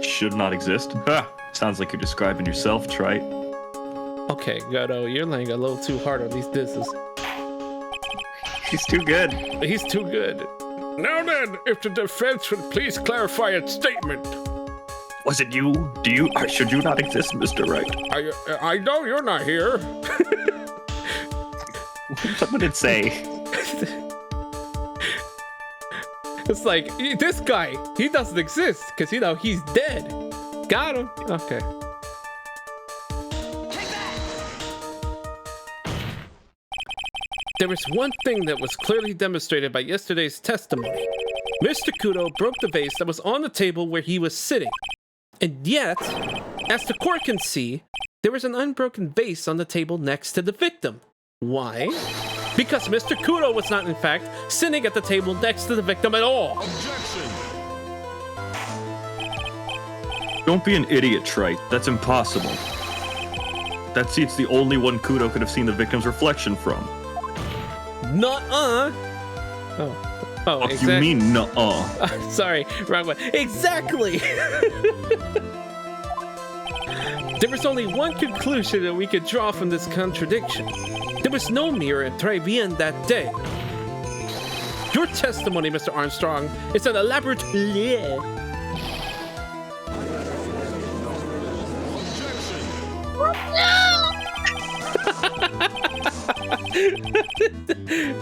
Should not exist? Ha! Sounds like you're describing yourself, Trite. Okay, Godo, you're laying a little too hard on these disses. He's too good. He's too good. Now then, if the defense would please clarify its statement. Was it you? Should you not exist, Mr. Wright? I know you're not here. What did it say? It's like, this guy, he doesn't exist, because, you know, he's dead. Got him. Okay. There was one thing that was clearly demonstrated by yesterday's testimony. Mr. Kudo broke the vase that was on the table where he was sitting. And yet, as the court can see, there was an unbroken vase on the table next to the victim. Why? Because Mr. Kudo was not, in fact, sitting at the table next to the victim at all. Objection! Don't be an idiot, Trite. That's impossible. That seat's the only one Kudo could have seen the victim's reflection from. Nuh-uh. Oh, What exactly. you mean, nuh-uh? Sorry, wrong one. Exactly. There was only one conclusion that we could draw from this contradiction. There was no mirror in Tribulations that day. Your testimony, Mr. Armstrong, is an elaborate lie.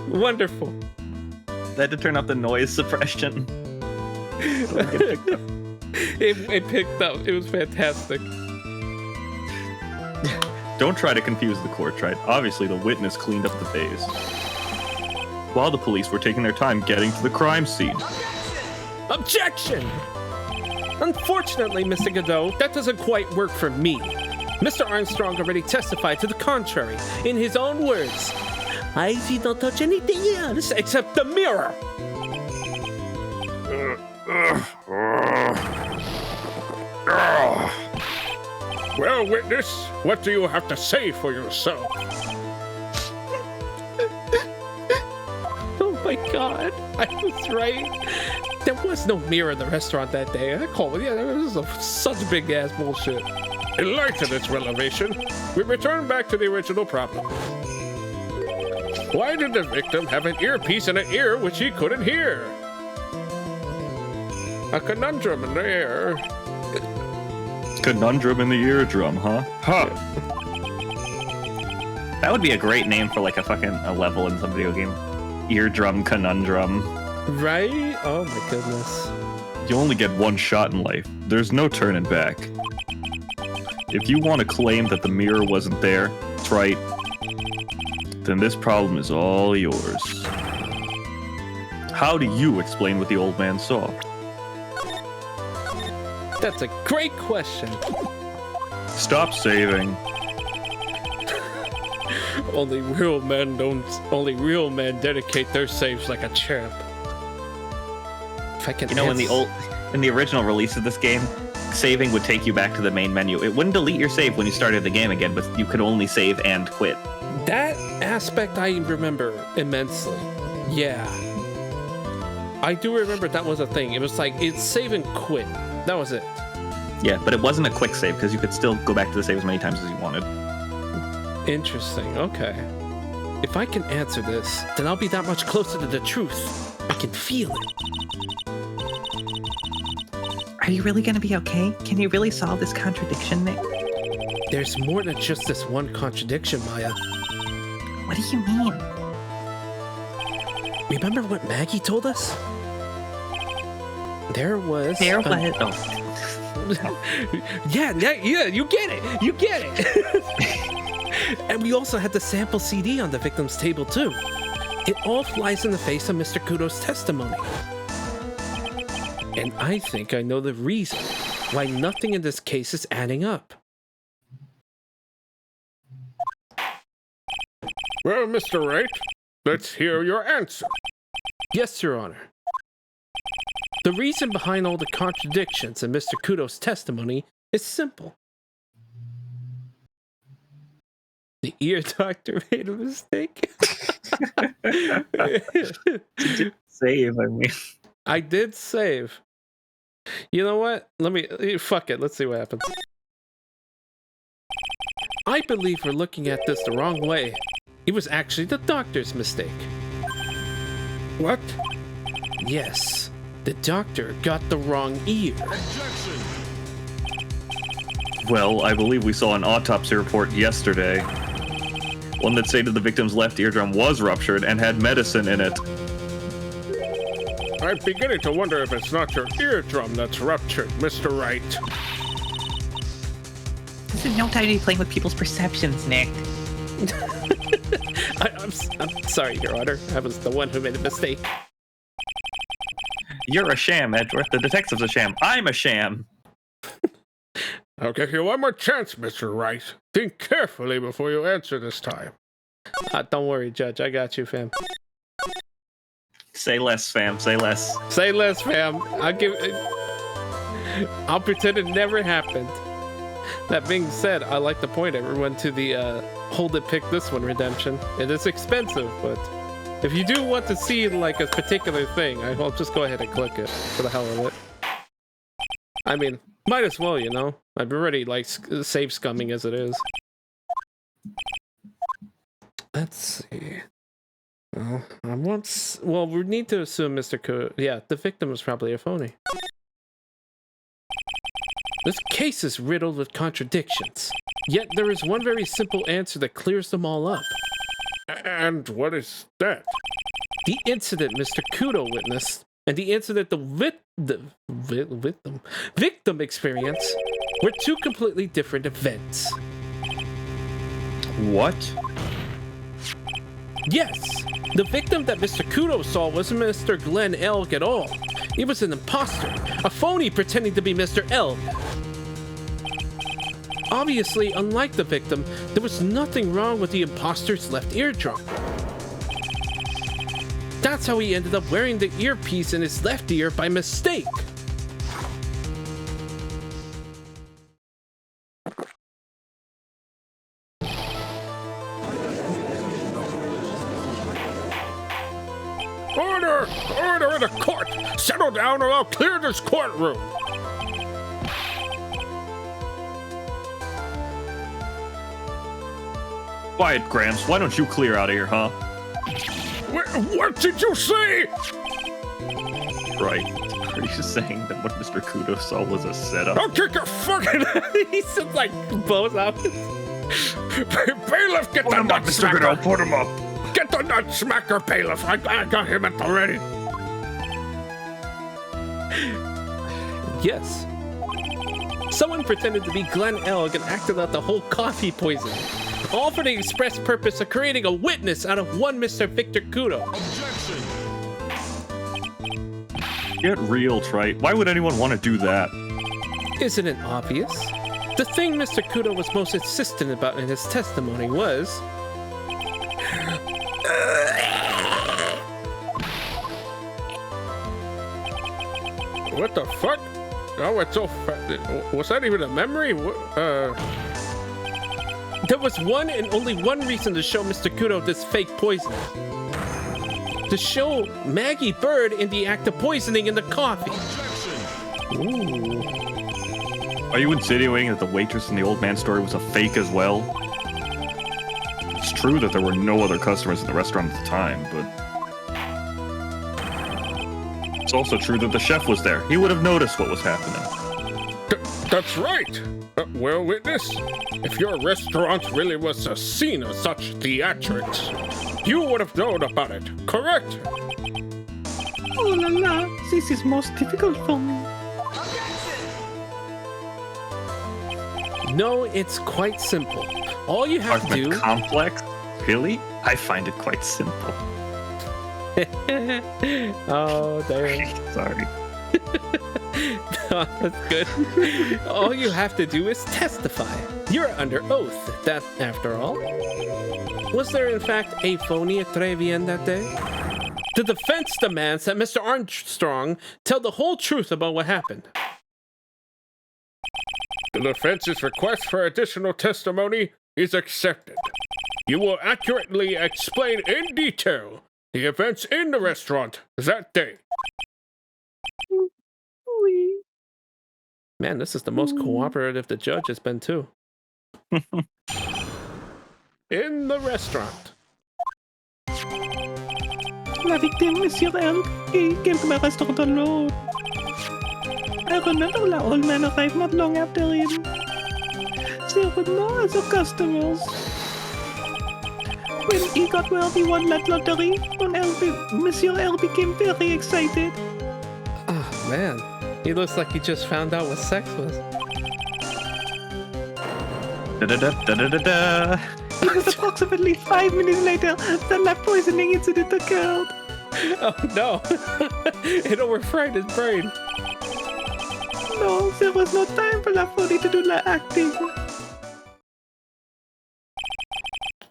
Wonderful. They had to turn up the noise suppression. It picked up. It was fantastic. Don't try to confuse the court, Wright. Obviously, the witness cleaned up the vase while the police were taking their time getting to the crime scene. Objection! Unfortunately, Mr. Godot, that doesn't quite work for me. Mr. Armstrong already testified to the contrary in his own words. I did not touch anything else except the mirror. Well, witness, what do you have to say for yourself? Oh my god, I was right. There was no mirror in the restaurant that day. I called it. Yeah, this is such big ass bullshit. In light of its revelation, we return back to the original problem. Why did the victim have an earpiece in an ear which he couldn't hear? A conundrum in the air. Conundrum in the eardrum, huh? Huh. That would be a great name for like a level in some video game. Eardrum conundrum. Right? Oh my goodness. You only get one shot in life. There's no turning back. If you want to claim that the mirror wasn't there, that's right, then this problem is all yours. How do you explain what the old man saw? That's a great question. Stop saving. Only real men dedicate their saves like a champ. If I can in the original release of this game, saving would take you back to the main menu. It wouldn't delete your save when you started the game again, but you could only save and quit. That aspect I remember immensely. Yeah. I do remember that was a thing. It was like, it's save and quit. That was it. Yeah, but it wasn't a quick save because you could still go back to the save as many times as you wanted. Interesting. Okay. If I can answer this, then I'll be that much closer to the truth. I can feel it. Are you really gonna be okay? Can you really solve this contradiction, Nick? There's more than just this one contradiction, Maya. What do you mean? Remember what Maggie told us? There was... yeah, you get it. You get it. And we also had the sample CD on the victim's table, too. It all flies in the face of Mr. Kudo's testimony. And I think I know the reason why nothing in this case is adding up. Well, Mr. Wright, let's hear your answer. Yes, Your Honor. The reason behind all the contradictions in Mr. Kudo's testimony is simple. The ear doctor made a mistake. Save, I mean. I did save. You know what? Fuck it. Let's see what happens. I believe we're looking at this the wrong way. It was actually the doctor's mistake. What? Yes. The doctor got the wrong ear. Well, I believe we saw an autopsy report yesterday. One that stated the victim's left eardrum was ruptured and had medicine in it. I'm beginning to wonder if it's not your eardrum that's ruptured, Mr. Wright. This is no time to be playing with people's perceptions, Nick. I'm sorry, Your Honor. I was the one who made a mistake. You're a sham, Edgeworth. The detective's a sham. I'm a sham. I'll give you one more chance, Mr. Wright. Think carefully before you answer this time. Don't worry, Judge. I got you, fam. Say less, fam. Say less. Say less, fam. I'll pretend it never happened. That being said, I like to point everyone to the hold it, pick this one redemption. It is expensive, but if you do want to see like a particular thing, I'll just go ahead and click it for the hell of it. I mean, might as well, you know. I'm already like save scumming as it is. Let's see. Well, we need to assume Mr. Kudo. Yeah, the victim was probably a phony. This case is riddled with contradictions. Yet there is one very simple answer that clears them all up. And what is that? The incident Mr. Kudo witnessed and the incident the victim experienced were two completely different events. What? Yes, the victim that Mr. Kudo saw wasn't Mr. Glenn Elg at all. He was an imposter, a phony pretending to be Mr. Elg. Obviously, unlike the victim, there was nothing wrong with the imposter's left eardrum. That's how he ended up wearing the earpiece in his left ear by mistake. Order! Order in the court! Settle down or I'll clear this courtroom! Quiet, Gramps. Why don't you clear out of here, huh? What did you say? Right. Are you saying that what Mr. Kudo saw was a setup? I'll kick your fucking... He said like both up. Bailiff, get the nut Mr. Kudo, smacker! put him up! Get the nut smacker, bailiff! I got him at the ready. Yes. Someone pretended to be Glenn Elg and acted out the whole coffee poisoning. All for the express purpose of creating a witness out of one Mr. Victor Kudo. Get real, Trite. Why would anyone want to do that? Isn't it obvious? The thing Mr. Kudo was most insistent about in his testimony was... What the fuck? Oh, it's so was that even a memory? There was one and only one reason to show Mr. Kudo this fake poisoning. To show Maggie Bird in the act of poisoning in the coffee. Ooh. Are you insinuating that the waitress in the old man story was a fake as well? It's true that there were no other customers in the restaurant at the time, but... It's also true that the chef was there. He would have noticed what was happening. That's right. Well, witness, if your restaurant really was a scene of such theatrics, you would have known about it, correct? Oh la la, this is most difficult for me. No, it's quite simple. All you have to do... Complex? Really? I find it quite simple. Oh, there. Sorry. No, that's good. All you have to do is testify. You're under oath, that after all. Was there in fact a phony at Trevian that day? The defense demands that Mr. Armstrong tell the whole truth about what happened. The defense's request for additional testimony is accepted. You will accurately explain in detail the events in the restaurant that day. Man, this is the most cooperative the judge has been too. In the restaurant. La victime, Monsieur Elk, he came to my restaurant alone. I remember the old man arrived not long after him. There were no other customers. When he got where he won that lottery, Monsieur L became very excited. Oh, man. He looks like he just found out what sex was. Da-da-da-da-da-da. It was approximately 5 minutes later that that poisoning incident occurred. Oh, no. It overfried his brain. No, there was no time for Lafoni to do the acting.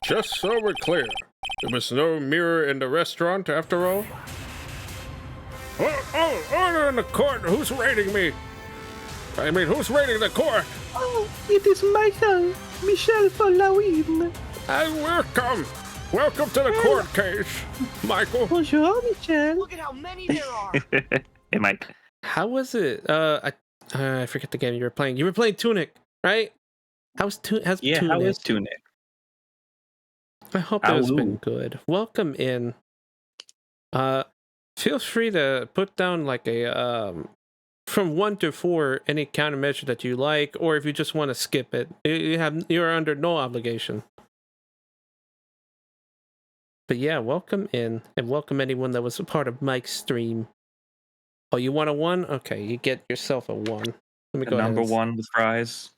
Just so we're clear, there was no mirror in the restaurant after all? Order in the court! Who's raiding me? I mean, who's raiding the court? Oh, it is Michel Followin. Welcome! Welcome to the court case, Michael. Bonjour, Michel. Look at how many there are. Hey, Mike. How was it? I forget the game you were playing. You were playing Tunic, right? How's Tunic? How is Tunic? I hope it has been good. Welcome in. Feel free to put down like a from 1 to 4 any countermeasure that you like, or if you just want to skip it, you're under no obligation. But yeah, welcome in, and welcome anyone that was a part of Mike's stream. Oh, you want a 1? Okay, you get yourself a 1. Let me go Number ahead. 1 with fries.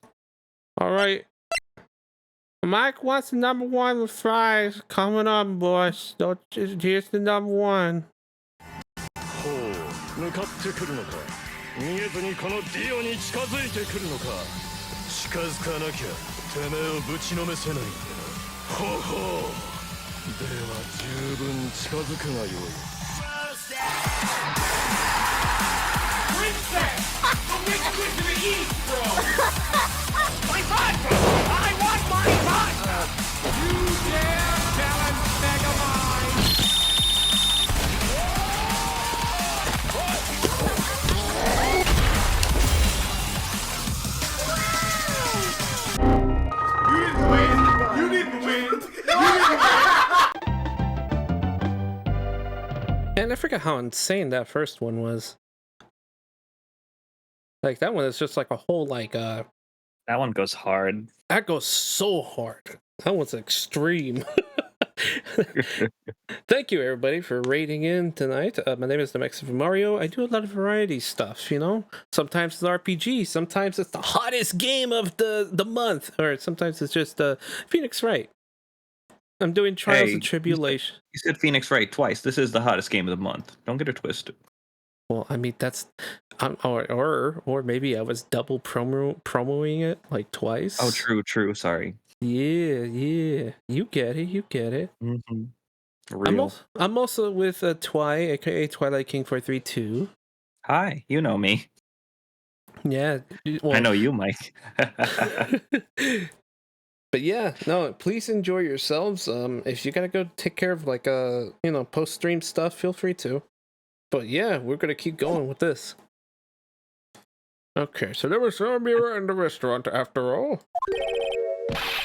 All right. Mike wants the number one with fries. Coming on, boss. Here's the number one. ほう向かってくるのか逃げずにこのディオに近づいてくるのか近づかなきゃてめえをぶちのめせないんだほほうでは十分近づくがよい Princess! From which way do we eat from? My vodka! I want my vodka! You dare challenge Megamind! You didn't win! You didn't win! And I forgot how insane that first one was. Like, that one is just like a whole, like, That one goes hard. that goes so hard. That one's extreme. Thank you, everybody, for rating in tonight. My name is the Mexican Mario. I do a lot of variety stuff, you know? Sometimes it's RPG, sometimes it's the hottest game of the month, or sometimes it's just Phoenix Wright. I'm doing Trials and Tribulations. You said Phoenix Wright twice. This is the hottest game of the month. Don't get it twisted. Well, I mean, that's... or maybe I was double promoing it, like, twice. Oh, true. Sorry. Yeah. You get it. Mm-hmm. Real. I'm also with Twi, aka Twilight King 432. Hi, you know me. Yeah. Well, I know you, Mike. But yeah, no, please enjoy yourselves. If you gotta go take care of like post-stream stuff, feel free to. But yeah, we're gonna keep going with this. Okay, so there was a mirror in the restaurant after all.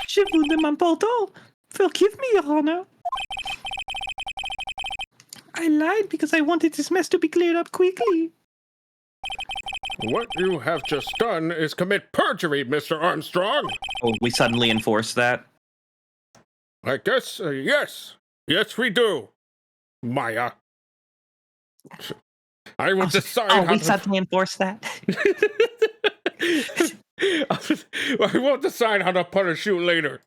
Je vous demande pardon. Forgive me, Your Honor. I lied because I wanted this mess to be cleared up quickly. What you have just done is commit perjury, Mr. Armstrong. Oh, we suddenly enforce that? I guess, yes. Yes, we do. Maya. I will decide how we to... suddenly enforce that? I will decide how to punish you later.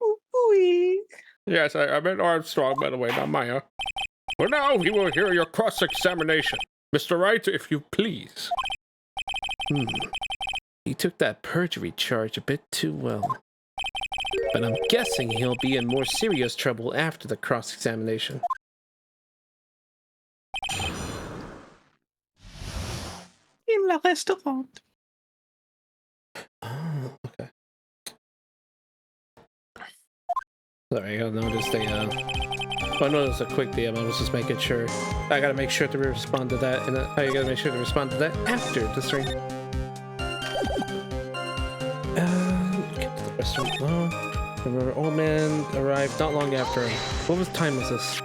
Ooh-wee. Yes, I meant Armstrong, by the way, not Maya. For now, we will hear your cross-examination. Mr. Wright, if you please. He took that perjury charge a bit too well. But I'm guessing he'll be in more serious trouble after the cross-examination. In la restaurant. Oh, okay. Sorry, I noticed I noticed a quick DM. I was just making sure. I gotta make sure to respond to that, and I gotta make sure to respond to that after the stream. Get to the restaurant. The old man arrived not long after. What time was this?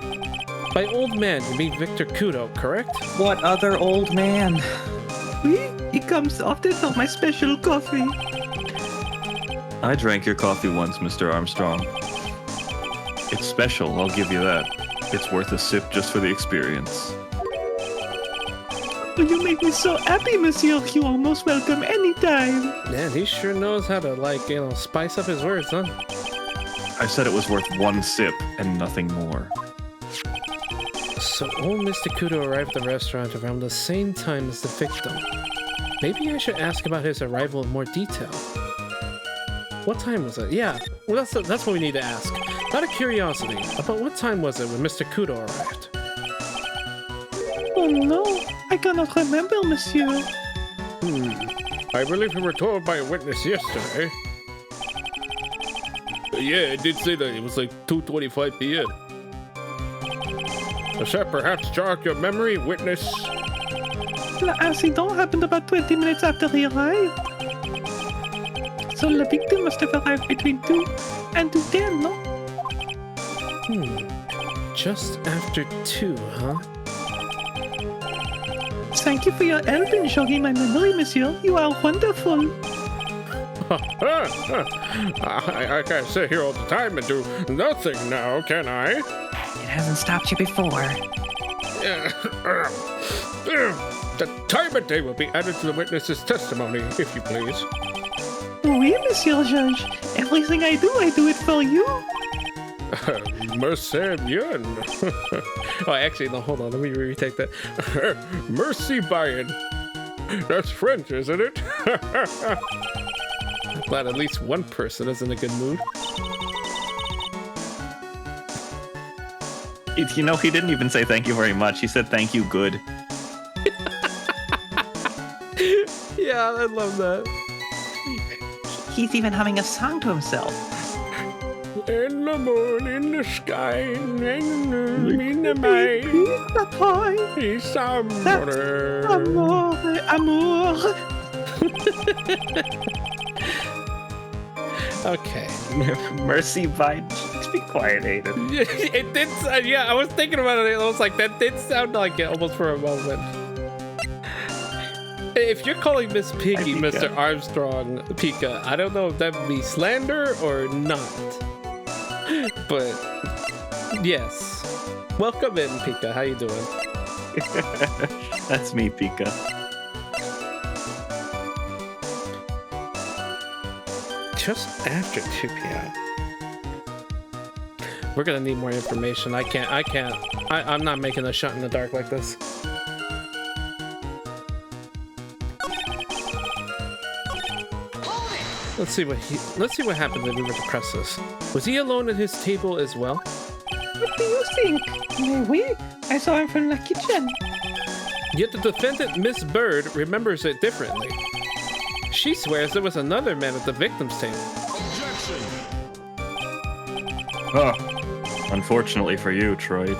By old man, you mean Victor Kudo, correct? What other old man? Oui, he comes often for my special coffee. I drank your coffee once, Mr. Armstrong. It's special, I'll give you that. It's worth a sip just for the experience. You make me so happy, monsieur. You are most welcome anytime. Man, he sure knows how to, spice up his words, huh? I said it was worth one sip and nothing more. So old Mr. Kudo arrived at the restaurant around the same time as the victim. Maybe I should ask about his arrival in more detail. What time was it? Yeah, well, that's what we need to ask. Out of curiosity, about what time was it when Mr. Kudo arrived? Oh no, I cannot remember, monsieur. I believe we were told by a witness yesterday. Yeah, it did say that it was like 2:25 p.m. Does that perhaps jog your memory, witness? The accident happened about 20 minutes after he arrived. So the victim must have arrived between 2 and 2:10, no? Just after 2, huh? Thank you for your help in jogging my memory, monsieur. You are wonderful. I can't sit here all the time and do nothing now, can I? It hasn't stopped you before. The time of day will be added to the witness's testimony, if you please. Oui, Monsieur Judge. Everything I do it for you. Merci bien. Oh, actually, no, hold on. Let me retake that. Merci bien. That's French, isn't it? I'm glad at least one person is in a good mood. You know, he didn't even say thank you very much. He said thank you good. Yeah, I love that. He's even humming a song to himself. In the moon, in the sky, in the night, The toy. is somewhere. Amour. Okay. Mercy Vine. Just be quiet, Aiden. It did. Yeah, I was thinking about it. I was like, that did sound like it almost for a moment. If you're calling Miss Piggy Mr. Armstrong, Pika, I don't know if that would be slander or not. But yes, welcome in, Pika. How you doing? That's me, Pika. Just after 2 p.m. We're gonna need more information. I'm not making a shot in the dark like this. Let's see what happened when we were to press this. Was he alone at his table as well? What do you think? Oui, I saw him from the kitchen. Yet the defendant, Miss Bird, remembers it differently. She swears there was another man at the victim's table. Huh. Unfortunately for you, Troy.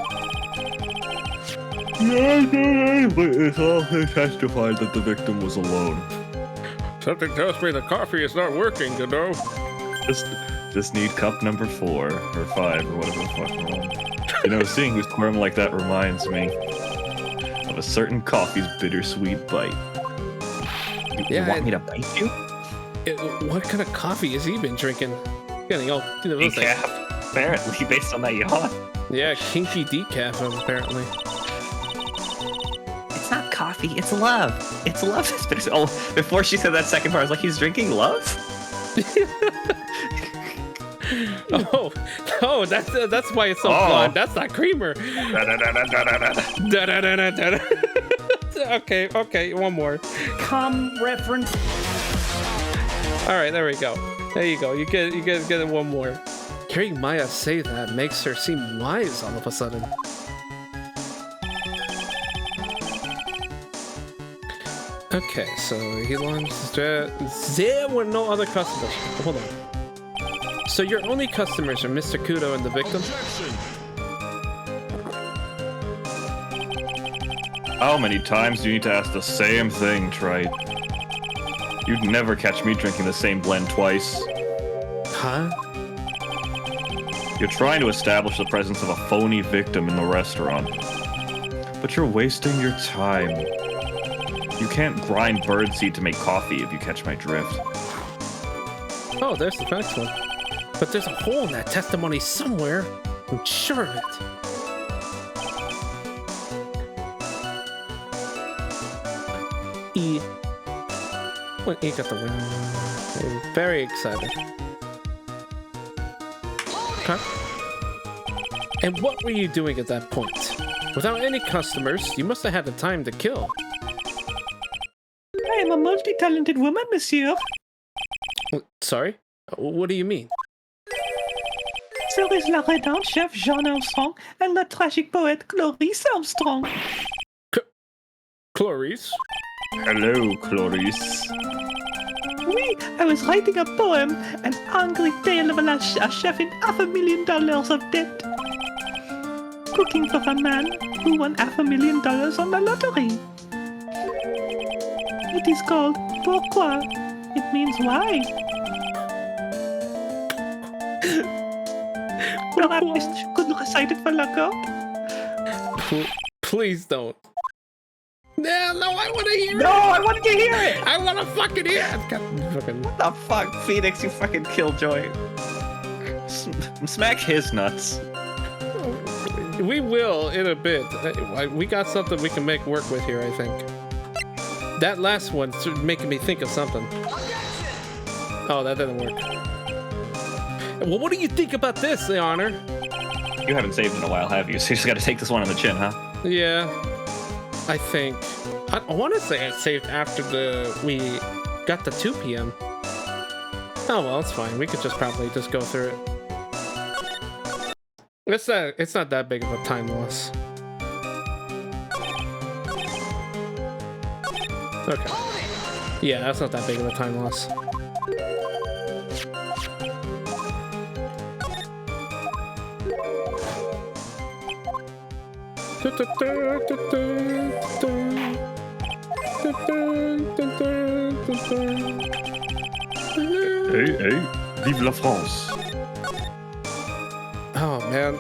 It's all testified that the victim was alone. Something tells me the coffee is not working, you know. Just need cup number 4 or 5 or whatever the fuck we're on. You know, seeing you squirm like that reminds me of a certain coffee's bittersweet bite. You want me to bite you? What kind of coffee has he been drinking? Getting all Decaf. Apparently, based on that yawn. Yeah, kinky decaf apparently. It's not coffee, it's love. It's love. Oh, before she said that second part, I was like, he's drinking love? Oh, that's why it's so blonde. That's not creamer. Okay, one more. Come reference. All right, there we go. There you go. You get one more. Hearing Maya say that makes her seem wise all of a sudden. Okay, so he launched. There were no other customers. Hold on. So your only customers are Mr. Kudo and the victim? How many times do you need to ask the same thing, Trite? You'd never catch me drinking the same blend twice. Huh? You're trying to establish the presence of a phony victim in the restaurant. But you're wasting your time. You can't grind birdseed to make coffee if you catch my drift. Oh, there's the next one. But there's a hole in that testimony somewhere. I'm sure of it. Well, he got the win. I'm very excited. Huh? And what were you doing at that point? Without any customers, you must have had the time to kill. I am a multi-talented woman, monsieur. Sorry? What do you mean? There is la redante chef Jean Armstrong and the tragic poet Clarice Armstrong. Clarice? Hello, Clarice. Oui, I was writing a poem, an angry tale of a chef in $500,000 of debt. Cooking for a man who won $500,000 on the lottery. It is called Pourquoi? It means why. Perhaps you could recite it for la court? Please don't. No, I want to hear it. No, I wanted to hear it! I want to fucking hear it. What the fuck, Phoenix, you fucking killjoy. Smack his nuts. We will in a bit. We got something we can make work with here, I think. That last one's making me think of something. Oh, that didn't work. Well, what do you think about this, Your Honor? You haven't saved in a while, have you? So you just got to take this one on the chin, huh? Yeah, I think. I want to say I saved after we got to 2 p.m. Oh well, it's fine. We could just probably just go through it. It's not that big of a time loss. Okay. Yeah, that's not that big of a time loss. Hey, vive la France. Oh man,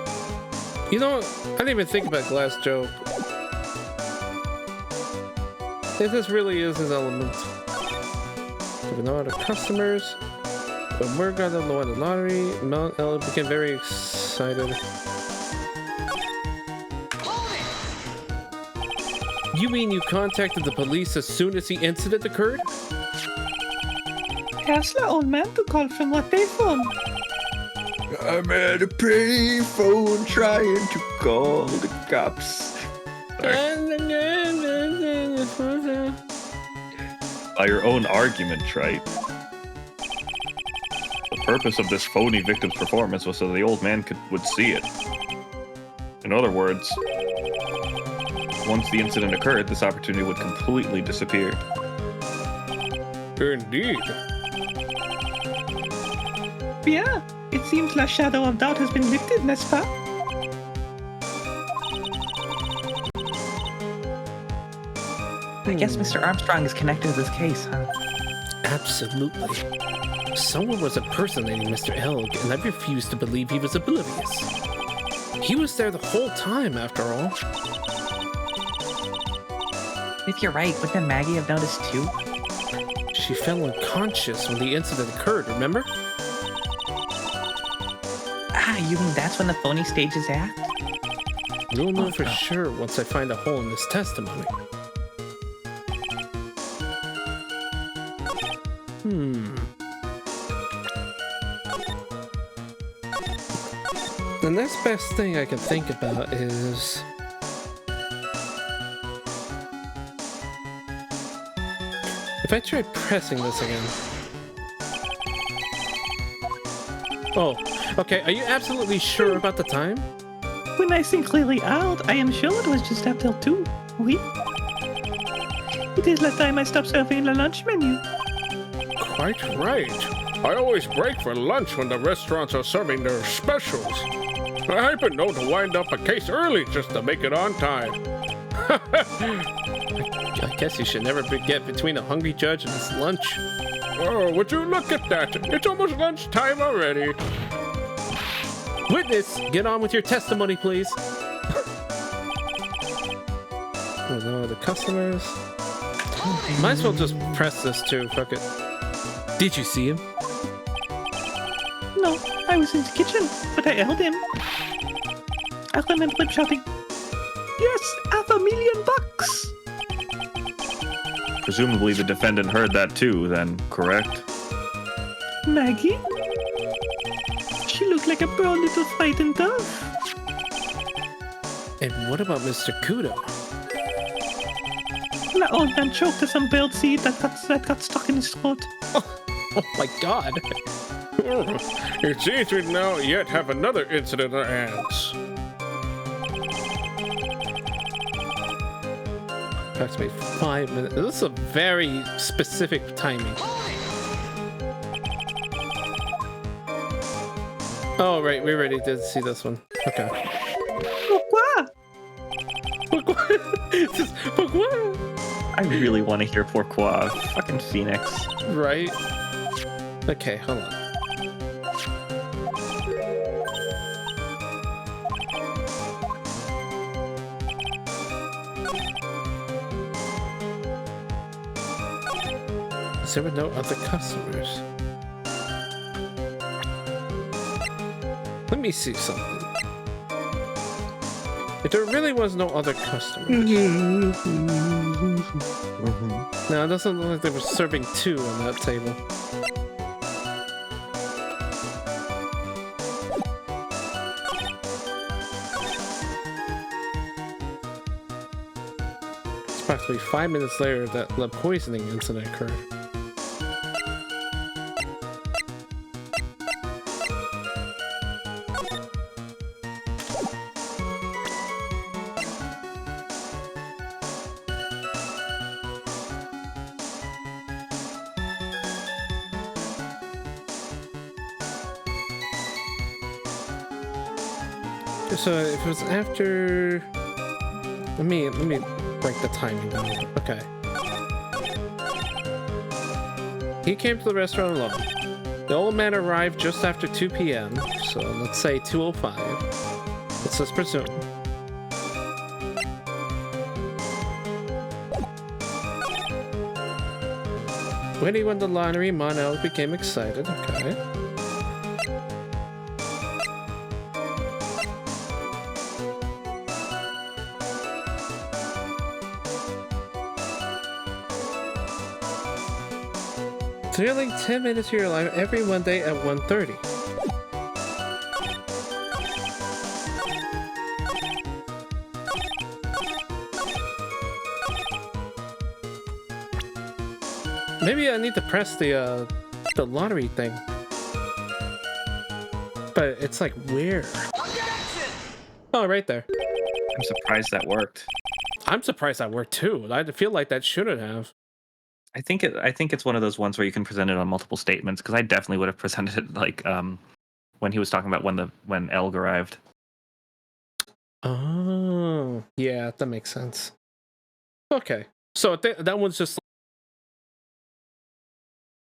you know what? I didn't even think about Glass Joe. If this really is his element. With no other customers, but we're gonna win the lottery. Mount L became very excited. You mean you contacted the police as soon as the incident occurred? Ask the old man to call from what they phone. I'm at a payphone trying to call the cops. By your own argument, Wright. The purpose of this phony victim's performance was so the old man would see it. In other words, once the incident occurred, this opportunity would completely disappear. Indeed. Yeah, it seems the shadow of doubt has been lifted, n'est-ce pas? I guess Mr. Armstrong is connected to this case, huh? Absolutely. Someone was impersonating Mr. Elg, and I refused to believe he was oblivious. He was there the whole time, after all. If you're right, wouldn't Maggie have noticed too? She fell unconscious when the incident occurred, remember? Ah, you mean that's when the phony stages act? You'll know for sure once I find a hole in this testimony. The next best thing I can think about is... if I try pressing this again... Oh, okay, are you absolutely sure about the time? When I think clearly out, I am sure it was just after 2. Oui. It is the time I stopped serving the lunch menu. Quite right. I always break for lunch when the restaurants are serving their specials. I happen to know to wind up a case early just to make it on time. I guess you should never get between a hungry judge and his lunch. Oh, would you look at that? It's almost lunchtime already. Witness, get on with your testimony, please. Oh no, the customers. Might as well just press this too, fuck it. Did you see him? No, I was in the kitchen, but I held him. I remember him shouting, "Yes, $500,000!" Presumably the defendant heard that too, then, correct? Maggie? She looked like a poor little frightened dove. And what about Mr. Kudo? The old man choked on some bird seed that got stuck in his throat. Oh my god. It seems we now yet have another incident on our hands. Approximately 5 minutes. This is a very specific timing. Oh, right, we already did see this one. Okay. Pourquoi? Pourquoi? I really want to hear Pourquoi. Fucking Phoenix. Right? Okay, hold on. There were no other customers. Let me see something. If there really was no other customers. No, it doesn't look like they were serving 2 on that table. approximately 5 minutes later that the poisoning incident occurred. So if it was after, let me break the timing down. Okay. He came to the restaurant alone. The old man arrived just after 2 p.m. So let's say 2:05. Let's just presume. When he won the lottery, Mono became excited. Okay. Nearly 10 minutes of your life every Monday at 1:30. Maybe I need to press the lottery thing. But it's like where? Oh, right there. I'm surprised that worked. I'm surprised that worked too. I feel like that shouldn't have. I think it's one of those ones where you can present it on multiple statements, because I definitely would have presented it like when he was talking about when Elg arrived. Oh, yeah, that makes sense. Okay, so that one's just